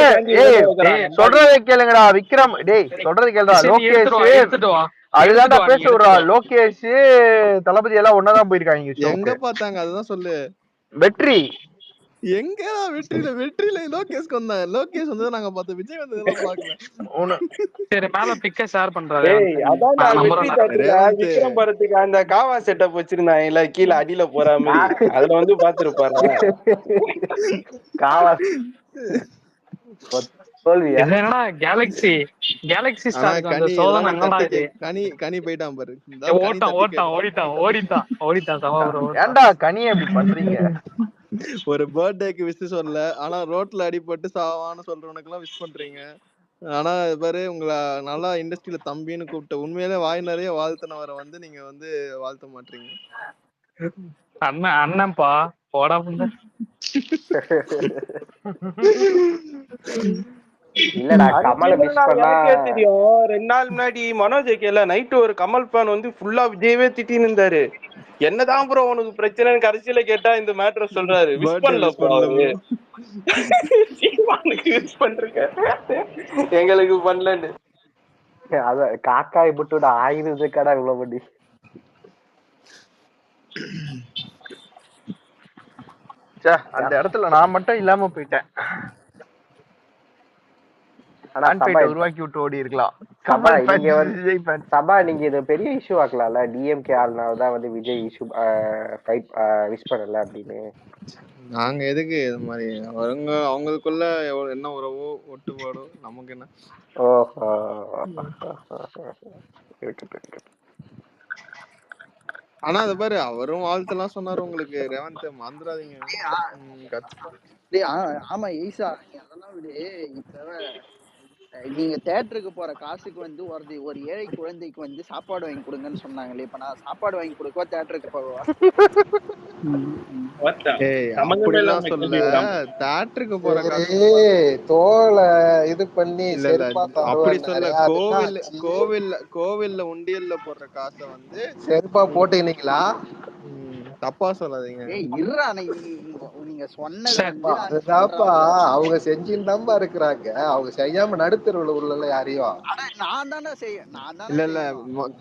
சொல்றதை கேளுங்கடா. விக்ரம் டேய் சொல்றதை கேளுடா. லோகேஷ் அதுதான்டா பேச விடுறா. லோகேஷ் தளபதி எல்லாம் ஒன்னாதான் போயிருக்காங்க.
எங்க பாத்தாங்க அதுதான் சொல்லு.
வெற்றி
எங்கடா? வெற்றியில லோகேஷ்க்கு வந்தாங்க. லோகேஷ் வந்து நாங்க பார்த்தோம். விஜய் வந்து பாக்கல.
சரி மேல பிக்க ஷேர் பண்றாரு.
விக்ரம் படத்துக்கு அந்த காவா செட்டப் வச்சிருந்தாங்க இல்ல, கீழே அடியில போற மாதிரி. அதுல வந்து பாத்துருப்பாரு.
காவா
கேலக்ஸி
கனி போயிட்டான் பாரு.
ஓடிட்டான்.
ஏன்டா கனி அப்படி பண்றீங்க?
ஒரு பர்த்டேக்கு விஷ் சொல்லல, ஆனா ரோட்ல அடிபட்டு சாவான்னு சொல்றவனுக்கு எல்லாம் விஷ் பண்றீங்க. ஆனா பாரு, உங்களை நல்லா இண்டஸ்ட்ரியில தம்பின்னு கூப்பிட்ட உண்மையிலே வாய் நிறைய வாழ்த்துனவரை வந்து நீங்க வந்து வாழ்த்த மாட்டீங்க.
அண்ணன்ப்பா போடா.
இல்லடா கமலை மிஸ் பண்ணா
எனக்கே தெரியும். 2 நாள் முன்னாடி மனோஜ் கேல நைட்டு ஒரு கமல் ஃபேன் வந்து ஃபுல்லா விஜயவே திட்டின்னு இருந்தாரு. என்னதான் ப்ரோ உனக்கு பிரச்சனைன்னு கடைசியில கேட்டா இந்த மேட்டரை சொல்றாரு. விஷ் பண்ணல ப்ரோ அவரு. விஷ் பண்றீங்க எங்களுக்கு பண்ணலன்னு.
அத காக்காய் புட்டு ஆயுது கடை இவ்வளவு பண்ணி.
அந்த இடத்துல நான் மட்டும் இல்லாம போயிட்டேன். உருவாக்கி விட்டு ஓடி இருக்கலாம்.
சபா நீங்க இது பெரிய இஷ்யூ ஆக்கலாம்ல, டிஎம்கே ஆள்னாலதான் வந்து விஜய் இஷ்யூ விஷ் பண்ணல அப்படின்னு.
நாங்க எதுக்கு இது மாதிரி அவங்களுக்குள்ள என்ன உறவோ ஒட்டுப்பாடோ நமக்கு என்ன.
ஓஹோ
ஆனா அது பாரு அவரும் வாழ்த்தெல்லாம் சொன்னாரு உங்களுக்கு. ரேவந்த் மறந்துடாதீங்க.
ஆமா ஈசா நீ அதெல்லாம் விடு. இப்ப நீங்க தியேட்டருக்கு போற காசுக்கு வந்து ஒரு ஏழை குழந்தைக்கு வந்து சாப்பாடு வாங்கி கொடுங்கன்னு சொன்னாங்களே. இப்ப நான் சாப்பாடு வாங்கி கொடுக்கவா தியேட்டருக்கு போவா?
அப்படிலாம் சொல்ல தியேட்டருக்கு போற காசு
தோலை இது பண்ணி
அப்படி சொல்ல. கோவில்ல உண்டியல்ல போடுற காசை வந்து
செருப்பா போட்டுக்கினீங்களா?
தப்பா சொல்லாதீங்க.
நீங்க சொன்னது
அதுதான்ப்பா அவங்க செஞ்சுன்னு தான்ப்பா இருக்கிறாங்க. அவங்க செய்யாம நடுத்தருவுல உள்ள யாரையும்
நான் தானே
இல்ல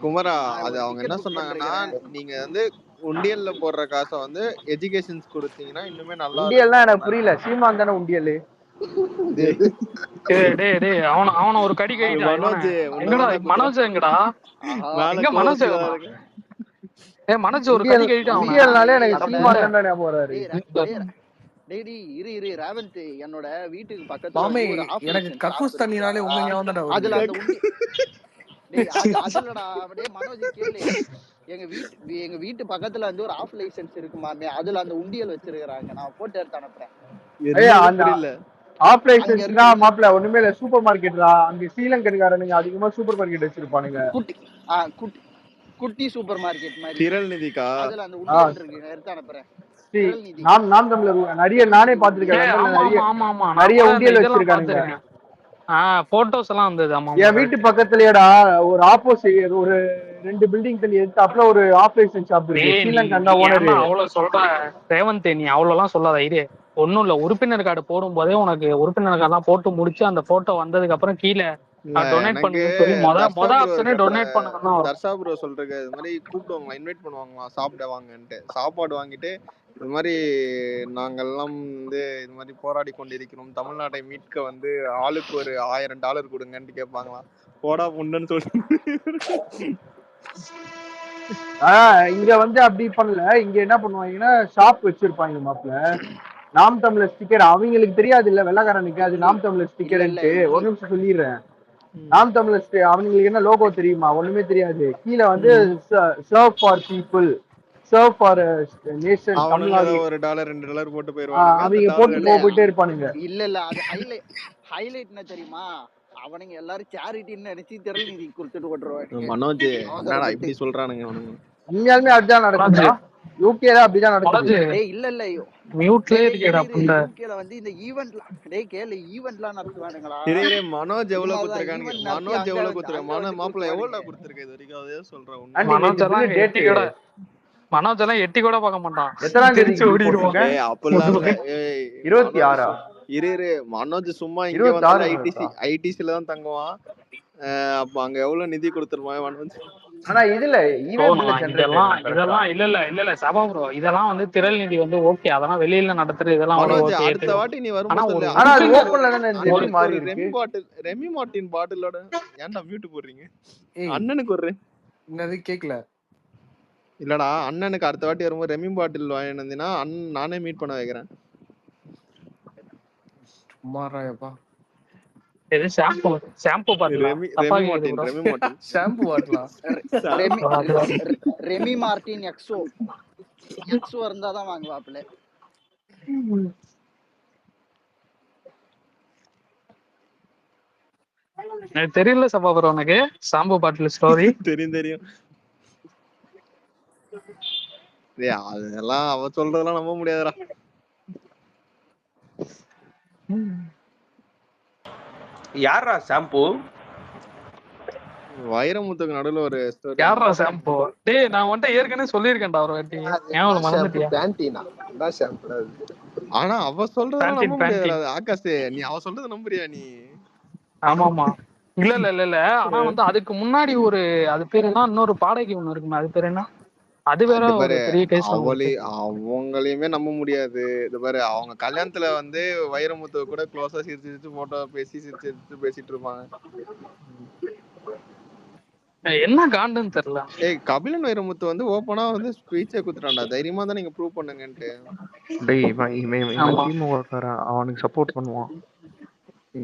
குமரா, அது அவங்க என்ன சொன்னாங்கன்னா நீங்க வந்து உண்டியல்ல போடுற காசை வந்து எஜுகேஷன்ஸ் கொடுத்தீங்கன்னா இன்னுமே நல்லா.
உண்டியல்லாம் எனக்கு புரியல. சீமான் தானே உண்டியல்.
அவன ஒரு கடி கழிட்டான். மனோஜ் எங்கடா? எங்க மனோஜ்? மனோஜ் ஒரு கடி கழிட்டான்.
உண்டியல்னாலே எனக்கு சீமான் தானே ஞாபகம் வராரு.
இரு ரேவந்த், என்னோட வீட்டுக்கு பக்கத்துல எனக்கு
கக்கூஸ் தண்ணினாலே உங்க ஞாபகம் தான்டா.
அதுல அந்த அதுலடா மனோஜ் கேளு. எங்க வீட்டு பக்கத்துல வந்து ஒரு ஆஃப் லைசன்ஸ் இருக்குமாமே, அதுல அந்த உண்டியல் வச்சிருக்காங்க. நான் போட்டோ எடுத்து அனுப்புறேன்.
ஆஃப் லைசன்ஸ்னா மாப்ள ஒண்ணுமே இல்ல, சூப்பர் மார்க்கெட்ரா. அங்க ஸ்ரீலங்கன்காரனுங்க அதிகமா சூப்பர் மார்க்கெட் வச்சிருப்பானுங்க.
குட்டி சூப்பர் மார்க்கெட் மாதிரி.
திரள்நிதிக்கா
அதுல அந்த உண்டியல் இருக்கு, எடுத்து அனுப்புறேன்.
நாம் தமிழர் நிறைய நானே பாத்துருக்கேன். நிறைய உண்டியல் வச்சிருக்காங்க.
போட்டோஸ் எல்லாம் வந்தது.
என் வீட்டு பக்கத்துலயேடா ஒரு ஆப்போசிட் ஒரு 2 பில்டிங் தள்ளி எடுத்தாப்புல ஒரு ஆஃப் லைசன்ஸ் ஷாப் இருக்கு. ஸ்ரீலங்கன் தான் ஓனர்.
அவ்வளவு சொல்ற ரேவந்த், நீ அவ்வளவு எல்லாம் சொல்லாத. இது ஒண்ணும் இல்ல, உறுப்பினர் கார்டு போடும் போதே உனக்கு உறுப்பினர் கார்டு போட்டு முடிச்சு அந்த போட்டோ வந்ததுக்கு அப்புறம் கீழே டொனேட் பண்ணுன்னு சொல்லி மொத ஆப்ஷனே டொனேட் பண்ணனும்.
தர்ஷா ப்ரோ சொல்றது இது மாதிரி கூப்பிடுவாங்களா, இன்வைட் பண்ணுவாங்களா சாப்பிட வாங்கன்ட்டு. சாப்பாடு வாங்கிட்டு இது மாதிரி நாங்கெல்லாம் வந்து இது மாதிரி போராடி கொண்டிருக்கிறோம், தமிழ்நாட்டை மீட்க வந்து ஆளுக்கு ஒரு $1000 கொடுங்கன்ட்டு கேட்பாங்களாம். போடா புண்டுன்னு சொல்லி.
இங்க வந்து அப்படி பண்ணல. இங்க என்ன பண்ணுவாங்கன்னா ஷாப் வச்சிருப்பாங்க மாப்ள. நாம் தமிழர் ஸ்டிக்கர் அவங்களுக்கு தெரியாது இல்ல, வெள்ளக்காரனுக்கு அது நாம் தமிழர் ஸ்டிக்கர்ன்ட்டு. ஒரு நிமிஷம் சொல்லிடுறேன். நாம் தமிழர் அவங்களுக்கு என்ன லோகோ தெரியுமா? ஒண்ணுமே தெரியாது. கீழே வந்து serve for people, serve for nation.
Tamil Nadu ஒரு $2 போட்டு போயிடுவாங்க.
அவங்க போயிட்டே இருப்பானுங்க.
இல்ல அது ஹைலைட் என்ன தெரியுமா? அவனுங்க எல்லாரும் சேரிட்டின்னு நினைச்சு திரள்நிதி கொடுத்துட்டு ஓட்டுருவாங்க.
மனோஜ் என்னடா இப்படி சொல்றானுங்க அவனுங்க?
உண்மையாலுமே அப்படிதான் நடக்குது. யூகேல அப்படிதான் நடக்குது.
இல்ல
மியூட்லயே இருக்கேடா புண்ட.
யூகேல வந்து இந்த ஈவென்ட்ல ஈவென்ட்லாம் நடத்துவானுங்களா?
மனோஜ் எவ்வளவு கொடுத்திருக்காங்க? மனோஜ் எவ்வளவு கொடுத்திருக்காங்க? மாப்பிள்ள எவ்வளவு கொடுத்திருக்க இது வரைக்கும்? அதே சொல்றேன்.
மனோஜ் எல்லாம் எட்டி கூட பார்க்க மாட்டான்.
எத்தனாம் தேதி ஓடிடுவாங்க?
அப்பெல்லாம்
26.
இரு மனோஜ் சும்மா இங்க வந்து ஐடிசில தான் தங்குவான். அப்ப அங்க எவ்வளவு நிதி கொடுத்துருவாங்க மனோஜ்?
ஆனா இதுல
இதெல்லாம் இல்ல சபா ப்ரோ, இதெல்லாம் வந்து திரள்நிதி வந்து ஓகே, அதெல்லாம் வெளியில நடத்துறது இதெல்லாம்
அடுத்த வாட்டி நீ வரும்போது ரெமி மார்டின் பாட்டிலோட ஏன்டா மியூட் போடுறீங்க? அண்ணனுக்கு ஒரு
என்னது கேக்கல.
இல்லடா அண்ணனுக்கு அடுத்த வாட்டி வரும்போது ரெமி பாட்டில் வாங்கினா நானே மீட் பண்ண வைக்கிறேன்.
சும்மாராயப்பா.
இது ஷாம்பு பாட்டில்.
ஷாம்பு பாட்டிலா?
ரெமி மார்டின் எக்ஸோ இருந்தா தான் வாங்குவாப்ல.
எனக்கு தெரியல சபா ப்ரோ, உனக்கு ஷாம்பு பாட்டில் ஸ்டோரி
தெரியும். அதெல்லாம் அவ சொல்றதெல்லாம் நம்ப முடியாதுடா.
யாரா ஷாம்பு?
வைரமுத்துக்கு நடுவுல ஒரு ஸ்டோரி.
யாரா ஷாம்பு? டேய் நான் உன்கிட்ட ஏற்கனவே சொல்லியிருக்கேன்டா ஒரு வாட்டி. ஞாபகம் மறந்துட்டியா?
பேண்டினா அதான் ஷாம்பு.
ஆனா அவ சொல்றதெல்லாம் நம்ப முடியாது ஆகாஷ். நீ அவ சொல்றத நம்புறியா நீ?
ஆமாமா. இல்ல ஆனா வந்து அதுக்கு முன்னாடி ஒரு அது பேர் என்ன, இன்னொரு பாடகி ஒண்ணு இருக்குமே, அது பேர் என்ன? அது வேற ஒரு பெரிய கேஸ்.
அவங்களையுமே நம்ப முடியாது. இது பாரு, அவங்க கல்யாணத்துல வந்து வைரமுத்து கூட க்ளோஸா சிரிச்சு போட்டோ பேசி சிரிச்சு பேசிட்டு இருப்பாங்க.
என்ன காண்டுன்னு தெரியல.
கபிலன் வைரமுத்து வந்து ஓப்பனா வந்து ஸ்பீச்சே குடுத்துட்டான்டா, தைரியமா தான் நீங்க ப்ரூவ் பண்ணுங்கன்ட்டு.
டேய் இவன் திமுககாரன், அவனுக்கு சப்போர்ட் பண்ணுவான்.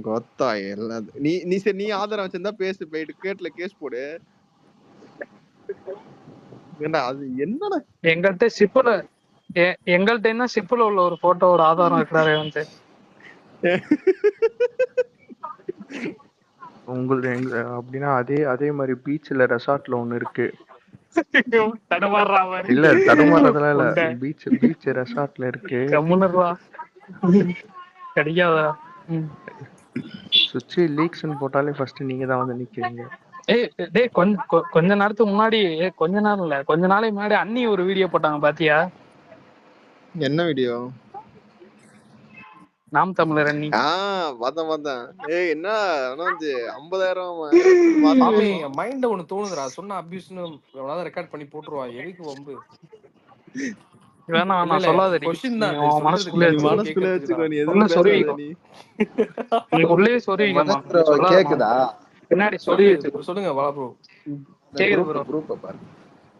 கொத்தா எல்லாம் நீ ஆதரவு வச்சிருந்தா பேசு, போயிட்டு கேட்ல கேஸ் போடு. அது என்னடா
எங்கள்கிட்ட ஷிப்ல என்ன ஷிப்ல உள்ள ஒரு போட்டோவோட ஆதாரம் இருக்கிறாரு வந்து
உங்களுக்கு அப்படின்னா அதே மாதிரி பீச்ல ரெசார்ட்ல ஒண்ணு இருக்கு. இல்ல தடுமாறதெல்லாம் இல்ல, பீச் ரெசார்ட்ல இருக்கு.
கிடைக்காதா?
சுவிட்ச் லீக்ஸ்னு போட்டாலே ஃபர்ஸ்ட் நீங்க தான் வந்து நிக்கிறீங்க.
டேய் கொஞ்ச நேரத்துக்கு முன்னாடி, கொஞ்ச நேரம் இல்ல கொஞ்ச நாளைக்கு முன்னாடி அண்ணி ஒரு வீடியோ போட்டாங்க பாத்தியா?
என்ன வீடியோ?
நாம் தமிழர் அண்ணி.
பார்த்தேன். ஏய் என்ன 50,000
மாமே மைண்ட்ல ஒன்னு தோணுதுடா, சொன்ன அபியூஸ்னு எவனாவது ரெக்கார்ட் பண்ணி போட்டுருவா, எதுக்கு வம்பு?
வேணாம் சொல்லாதடி.
क्वेश्चन தான்
மனசுக்குள்ளே வச்சுக்கோ, நீ எதுவும் பேசாத நீ.
நீ உள்ளே சொல்றீங்கம்மா.
கேக்குதா?
பின்னாடி சொல்லி
சொல்லுங்க வா ப்ரோ.
கேக்குது ப்ரோ.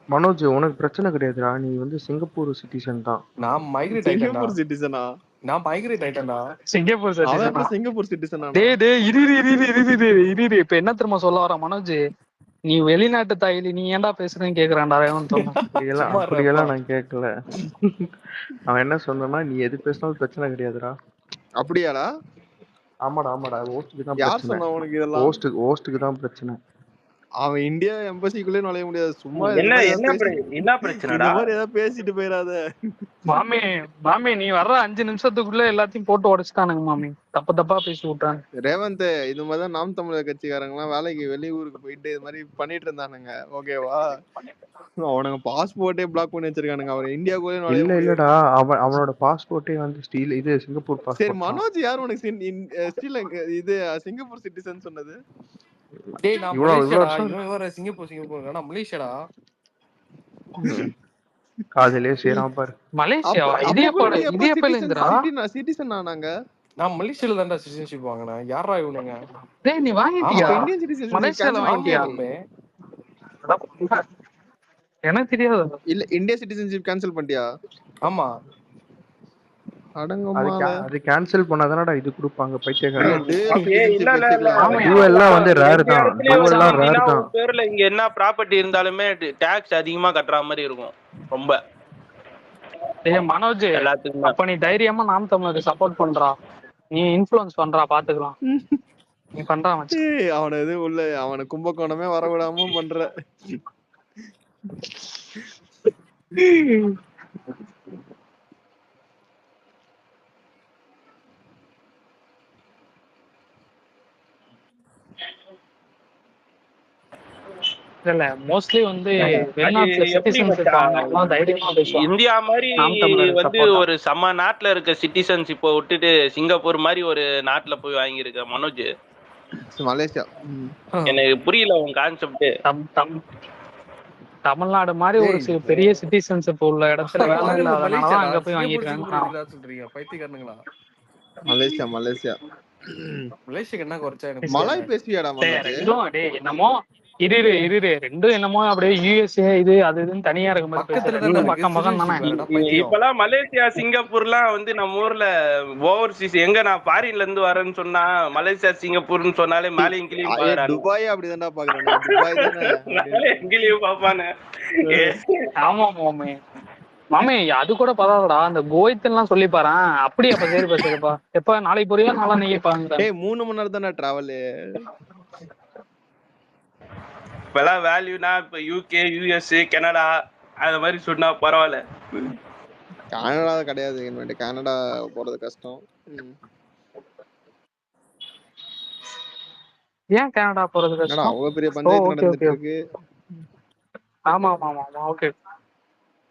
மனோஜ் உனக்கு பிரச்சனை கிடையாதுடா, நீ வந்து சிங்கப்பூர் சிட்டிசன் தான்.
நான் மைக்ரேட் ஆயிட்டேன்டா.
சிங்கப்பூர் சிட்டிசனா?
நான் மைக்ரேட் ஆயிட்டேன்டா.
சிங்கப்பூர் சிட்டிசனா?
சிங்கப்பூர் சிட்டிசனா?
டேய் இரு இப்ப என்ன தெரியுமா சொல்ல வர மனோஜ்? நீ வெளிநாட்டு தாயிலி, நீ ஏன்டா பேசுறேன்னு கேக்குறான்டா.
அப்படியெல்லாம் நான் கேட்கல. அவன் என்ன சொன்னா, நீ எது பேசினாலும் பிரச்சனை கிடையாதுடா.
அப்படியாடா?
ஆமாடா ஹோஸ்டுக்கு தான்
யார் சொன்னா உனக்கு இதெல்லாம்?
ஹோஸ்டுக்கு தான் பிரச்சனை.
அவன் இந்தியா எம்பசிக்குள்ளே நுழைய முடியாது. சும்மா
என்ன பிரச்சனைடா?
இந்த மாதிரி ஏதாவது பேசிட்டு போயிடாத
மாமி. நீ வர்ற 5 நிமிஷத்துக்குள்ள எல்லாத்தையும் போட்டு உடைச்சிட்டானுங்க மாமி. தப்பா பேசி விட்டான்
ரேவந்த். இது மாதிரிதான் நாம் தமிழர் கட்சிக்காரங்க எல்லாம் வேலைக்கு வெளியூருக்கு போயிட்டு இது மாதிரி பண்ணிட்டு இருந்தானுங்க. ஓகேவா? அவனுங்க பாஸ்போர்ட்டே பிளாக் பண்ணி வச்சிருக்கானுங்க. அவர் இந்தியாவுக்குள்ளே நுழைய முடியாது.
இல்லடா, அவனோட பாஸ்போர்ட்டே வந்து சிங்கப்பூர் பாஸ்போர்ட்.
சரி மனோஜ், யார் உனக்கு ஸ்ரீலங்கா இது சிங்கப்பூர் சிட்டிசன் சொன்னது?
டேய் நான் மலேசியாடா, இவன் சிங்கப்பூர் நான் மலேசியாடா.
காதலே சேராம பாரு.
மலேசியாவா? இதே பேலந்திரா
சிட்டிசன் நாங்க.
நான் மலேசியால தான்டா சிட்டிசன்ஷிப் வாங்குனேன். யாரா இவனுங்க?
டேய் நீ வாங்கிட்டியா?
இந்தியன் சிட்டிசன்ஷிப்
மலேசியால வாங்கிட்டியா? எனக்கு தெரியாது.
இல்ல இந்தியா சிட்டிசன்ஷிப் கேன்சல் பண்ணிட்டியா?
ஆமா.
அது கேன்சல் பண்ணாதானடா இது கொடுப்பாங்க பைத்தியக்காரன்.
எல்லாம்
வந்து ரேர் தான்.
பேர்ல இங்க என்ன ப்ராப்பர்ட்டி இருந்தாலுமே டாக்ஸ் அதிகமா கட்டற மாதிரி இருக்கும் ரொம்ப.
மனோஜ் எல்லாத்துக்கும் அப்ப நீ தைரியமா நாம் தமிழருக்கு சப்போர்ட் பண்றா, நீ இன்ஃப்ளூயன்ஸ் பண்றா, பாத்துக்கலாம். நீ பண்றா மச்சி.
அவன எது உள்ள அவன கும்பகோணமே வர விடாம பண்ற.
இல்ல மோஸ்ட்லி வந்து
இந்தியா மாதிரி வந்து ஒரு சம நாட்டுல இருக்க சிட்டிசன்ஷிப்பை விட்டுட்டு சிங்கப்பூர் மாதிரி ஒரு நாட்டுல போய் வாங்கியிருக்க மனோஜ்.
மலேசியா
எனக்கு புரியல உன் கான்செப்ட்.
தமிழ்நாடு மாதிரி ஒரு பெரிய சிட்டிசன்ஷிப் உள்ள இடத்துல வேலை இல்லாதனால அங்க போய் வாங்கிருக்காங்க.
சொல்றீங்க பைத்தியக்காரனுங்களா?
மலேசியா
மலேசியா என்ன குறைச்சா?
மலாய் பேசுவியாடா மனோஜ்?
என்னமோ இரு ரெண்டும் என்னமோ அப்படியே யுஎஸ்ஏ இது அது இதுன்னு தனியா இருக்க மாதிரி பக்கம் பக்கம் தானே.
இப்பெல்லாம் மலேசியா சிங்கப்பூர்லாம் வந்து நம்ம ஊர்ல ஓவர்சீஸ் எங்க நான் ஃபாரின்ல இருந்து வரேன்னு சொன்னா மலேசியா சிங்கப்பூர்னு சொன்னாலே மேலையும் கிளியும் பாக்குறாங்க.
துபாய் அப்படிதான்டா பாக்குறாங்க. துபாய் தானே
கிளியும் பாப்பானே.
ஆமா மாமே அது கூட பரவாயில்லடா. அந்த கோயத்தெல்லாம் சொல்லி பாரு. அப்படி அப்ப சரிப்பா எப்ப நாளைக்கு போறியா நாளைக்கு பாங்க.
3 மணி நேரம் தானே டிராவல்.
இப்பெல்லாம் வேல்யூனா இப்ப யூகே யூஎஸ்ஏ கனடா அந்த மாதிரி சொன்னா பரவாயில்ல.
கனடா கிடையாது, கனடா போறது கஷ்டம்.
ஏன் கனடா போறது
என்னடா
கஷ்டம்?
அவ்வளவு பெரிய
ஓ
பஞ்சாயத்து
ஓகே
நடந்துட்டு
ஓகே
இருக்கு.
ஆமா ஆமா ஆமா ஆமா ஓகே.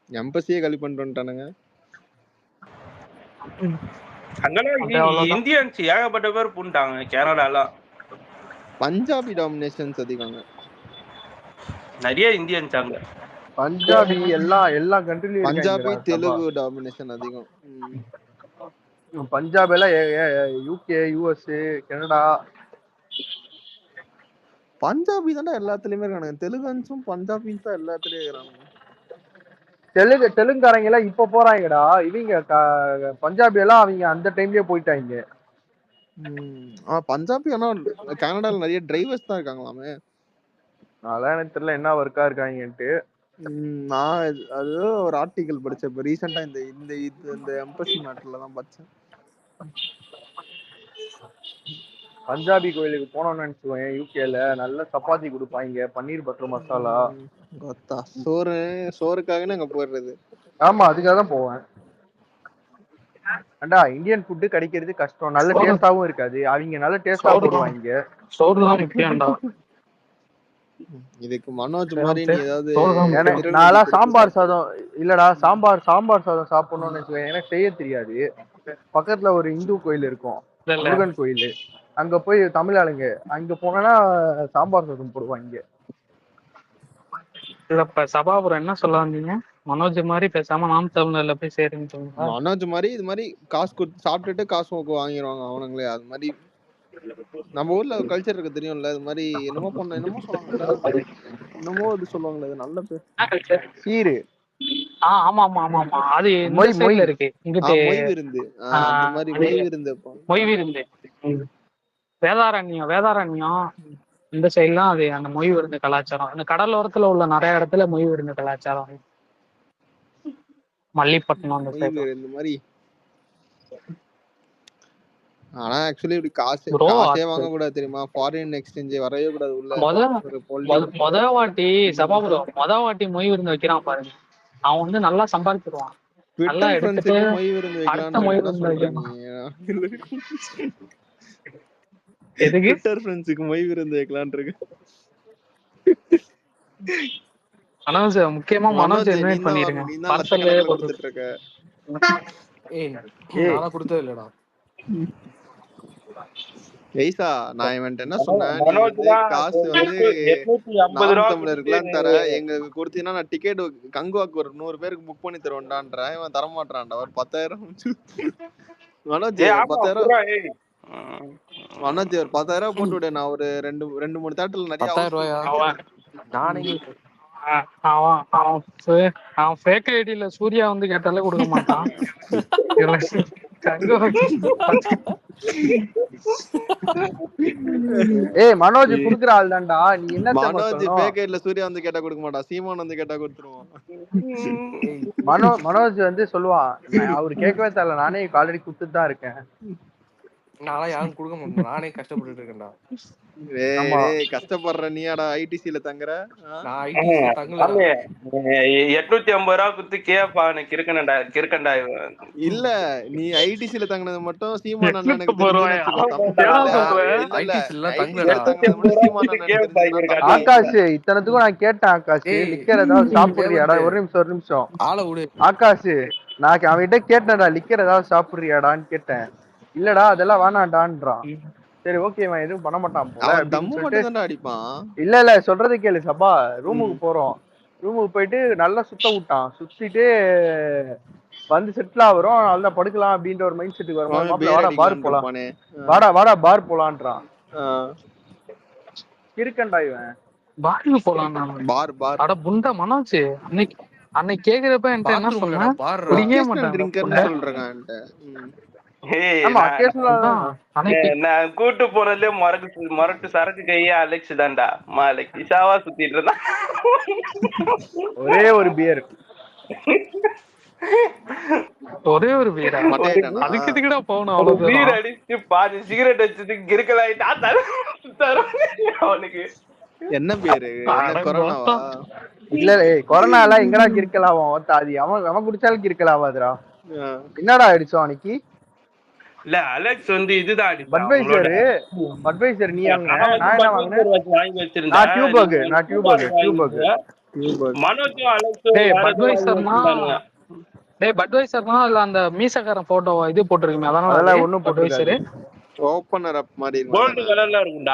எம்பசியே காலி பண்ணிட்டு வந்துட்டானுங்க.
அங்கெல்லாம்
அப்படியே அவ்வளவுதான்.
இந்தியன்ஸ் ஏகப்பட்ட பேர் பூண்டாங்க கனடாலாம்.
பஞ்சாபி டாமினேஷன்ஸ் அதிகங்க.
நிறைய இந்தியன்ஸ் அங்க.
பஞ்சாபி எல்லா கண்ட்ரிலயும்
பஞ்சாபி
இருக்காங்க.
தெலுங்கு டாமினேஷன் அதிகம்.
பஞ்சாப் எல்லாம் யூகே, யூஎஸ், கனடா.
பஞ்சாபி தான்டா எல்லாத்துலயுமே இருக்கானுங்க. தெலுங்கன்ஸும் பஞ்சாபின்ஸ் தான் எல்லாத்துலயும் இருக்கிறானுங்க.
தெலுங்காரங்க எல்லாம் இப்ப போறாங்கடா. இவங்க பஞ்சாபி எல்லாம் அவங்க அந்த டைம்லயே போயிட்டாங்க.
பஞ்சாபி ஆனா கனடால நிறைய டிரைவர்ஸ் தான் இருக்காங்களாமே.
அதான் எனக்கு தெரியல என்ன ஒர்க்கா இருக்காங்கன்ட்டு.
நான் அது ஒரு ஆர்டிகல் படிச்சேன் இப்ப ரீசெண்டா இந்த எம்பசி மேட்டர்ல தான் படிச்சேன்.
பஞ்சாபி கோயிலுக்கு போனோம்னு நினைச்சுக்கோங்க, யூகேல நல்ல சப்பாத்தி கொடுப்பாங்க, பன்னீர் பட்டர் மசாலா.
சோறுக்காக அங்க போயிடுறது.
ஆமா அதுக்காக தான் போவேன். அண்டா இந்தியன் ஃபுட்டு கிடைக்கிறது கஷ்டம், நல்ல டேஸ்டாவும் இருக்காது. அவங்க நல்ல டேஸ்டா போடுவாங்க.
சோறுதான் முக்கியம்டா.
இதுக்கு மனோஜ் மாதிரி நீ ஏதாவது
நாளா சாம்பார் சாதம் இல்லடா, சாம்பார் சாதம் சாப்பிடணும்னு வச்சுக்கோங்க, எனக்கு செய்ய தெரியாது. பக்கத்துல ஒரு இந்து கோயில் இருக்கும், முருகன் கோயில். அங்க போய் தமிழ் ஆளுங்க அங்க போனா சாம்பார் சாதம் போடுவாங்க.
இப்ப சபாபுரம் என்ன சொல்ல வந்தீங்க? மனோஜ் மாதிரி பேசாம நாம் தமிழர்ல போய் சேருன்னு சொல்லுங்க.
மனோஜ் மாதிரி இது மாதிரி காசு கொடுத்து சாப்பிட்டுட்டு காசு வாங்கிடுவாங்க அவனுங்களே. அது மாதிரி நம்ம ஊர்ல கல்ச்சர் இருக்கு தெரியும்ல. அது மாதிரி என்னமோ சொன்னாங்க, என்னமோ இது சொல்லுவாங்களே, அது நல்ல பேர் சீரு.
ஆமா ஆமா ஆமா ஆமா அது இந்த சைடுல இருக்கு. இங்கிட்டு
மொய் விருந்து, அந்த மாதிரி மொய் விருந்து.
மொய் விருந்து வேதாரண்யம் இந்த சைடுலாம் அது அந்த மொய் விருந்து கலாச்சாரம். அந்த கடலோரத்துல உள்ள நிறைய இடத்துல மொய் விருந்து கலாச்சாரம். மல்லிப்பட்டினம் அந்த சைடு
இந்த மாதிரி. ஆனா ஆக்சுவலி இப்படி காசே வாங்க கூடாது தெரியுமா? ஃபாரின் எக்ஸ்சேஞ்ச் வரவே கூடாது உள்ள.
மொத வாட்டி மொய் விருந்து வைக்கிறான் பாருங்க, அவன் வந்து நல்லா சம்பாதிச்சிருவான். நல்லா எடுத்துட்டு
மொய் விருந்து வைக்கலாம்.
மொய் விருந்து வைக்கலாம். எதுக்கு
ட்விட்டர் ஃப்ரெண்ட்ஸ்க்கு மொய் விருந்து வைக்கலாம்னு இருக்கு.
மனோஜ் முக்கியமா மனோஜ் இன்வைட் பண்ணிருங்க. பார்சல்லே கொடுத்துட்டு
இருக்க.
நானா கொடுத்தது இல்லடா.
வெய்சா நான் இவன்ட்ட என்ன சொன்னேன், காசு வந்து தமிழருக்குலாம் தர எங்களுக்கு கொடுத்தீங்கன்னா நான் டிக்கெட் கங்குவாக்கு ஒரு 100 பேருக்கு புக் பண்ணி தருவேன்டான்றேன். இவன் தரமாட்டான்டா. ஒரு 10,000 மனோஜ் 10,000 மனோஜ் ஒரு 10,000 போட்டு விட. நான் ஒரு 2-3 தேட்டர்ல நிறைய
10,000
அவன் ஃபேக் ஐடில சூர்யா வந்து கேட்டாலே கொடுக்க மாட்டான்.
மனோஜ் குடுக்குற ஆள் தான்டா. நீ என்ன
மனோஜ் ஃபேக் ஐடில சூர்யா வந்து கேட்டா கொடுக்க மாட்டான், சீமான் வந்து கேட்டா கொடுத்துருவான்.
மனோஜ் வந்து சொல்லுவான், அவரு கேட்கவே தேவையில்ல, நானே ஆல்ரெடி கொடுத்துட்டு தான் இருக்கேன்.
நாளா யாரும் கொடுக்க மாட்டேன், நானே கஷ்டப்பட்டு இருக்கேன்டா.
கஷ்டப்படுற நீயாடா ஐடிசில தங்குற?
நான் ஐடிசில தங்கல.
850 ரூபா குத்து கேப்பா கிறுக்கண்டா.
இல்ல நீ ஐடிசில தங்கினது மட்டும் சீமான்
ஆகாஷ் இத்தனத்துக்கும் நான் கேட்டேன். ஆகாஷ் லிக்கர் ஏதாவது சாப்பிடுறியாடா? ஒரு நிமிஷம்
ஆள விடு.
ஆகாஷ் நான் அவன்கிட்ட கேட்டேன்டா, லிக்கர் ஏதாவது சாப்பிடுறியாடான்னு கேட்டேன். இல்லடா அதெல்லாம் வேணாண்டான்றான். சரி ஓகே, இவன் எதுவும் பண்ண மாட்டான் போல. இல்ல சொல்றது கேளு சபா. ரூமுக்கு போறோம், ரூமுக்கு போயிட்டு நல்லா சுத்த விட்டான். சுத்திட்டு வந்து செட்டில் ஆகுறோம், நல்லா படுக்கலாம் அப்படின்ற ஒரு மைண்ட் செட்டுக்கு வரும். வாடா பார் போலாம், வாடா பார் போலான்றான். இருக்கண்டா இவன்.
பாருக்கு போலாம். அட புண்டா மனோஜ், அன்னைக்கு கேக்குறப்ப என்கிட்ட என்ன சொன்னா, குடிக்கவே மாட்டேன்.
நான் கூட்டு போனதுல மரட்டு சரக்கு கையே அலெக்ஸ் தான்டா. மாலைக்கு இசாவா சுத்திட்டு இருந்தான்.
ஒரே ஒரு பியர்
அதுக்கு இதுக்குடா போகணும்.
பீர் அடிச்சு பாதி சிகரெட் வச்சது கிறுக்கலாயிட்டா. அவனுக்கு
என்ன பேரு? கொரோனாவா?
இல்ல கொரோனா எல்லாம் எங்கடா கிறுக்கலாவும்? அது அவன் குடிச்சாலும் கிறுக்கலாவாதுடா. என்னடா அடிச்சோம் அன்னைக்கு?
இல்ல அலெக்ஸ் வந்து இதுதான் அடிச்சா
பட்வைசர்
அவங்களோட.
பட்வைசர் நீ வாங்க,
நான் வந்து
நான் என்ன வாங்கினேன்?
பட்வைசர் வாங்கி
நான்
வச்சிருந்தேன்.
டியூபர்க்,
நீங்க
நான்
டியூபர்க்
டியூபர்க்.
வாங்கிருந்தீங்க. மனோஜும் அலெக்ஸும்
டேய்
வேற ஏதோ வாங்கி
பட்வைசர்னா
வச்சிருந்தானுங்க.
டேய் பட்வைசர்னா இல்ல அந்த மீசக்காரன் போட்டோ இது போட்டிருக்குமே அதானடா
அதெல்லாம்
அது
ஒண்ணும்
பட்வைசர்
போட்டிருக்காது.
ஓப்பனர் அப் மாதிரி
கோல்டு கலர்ல இருக்கும்டா.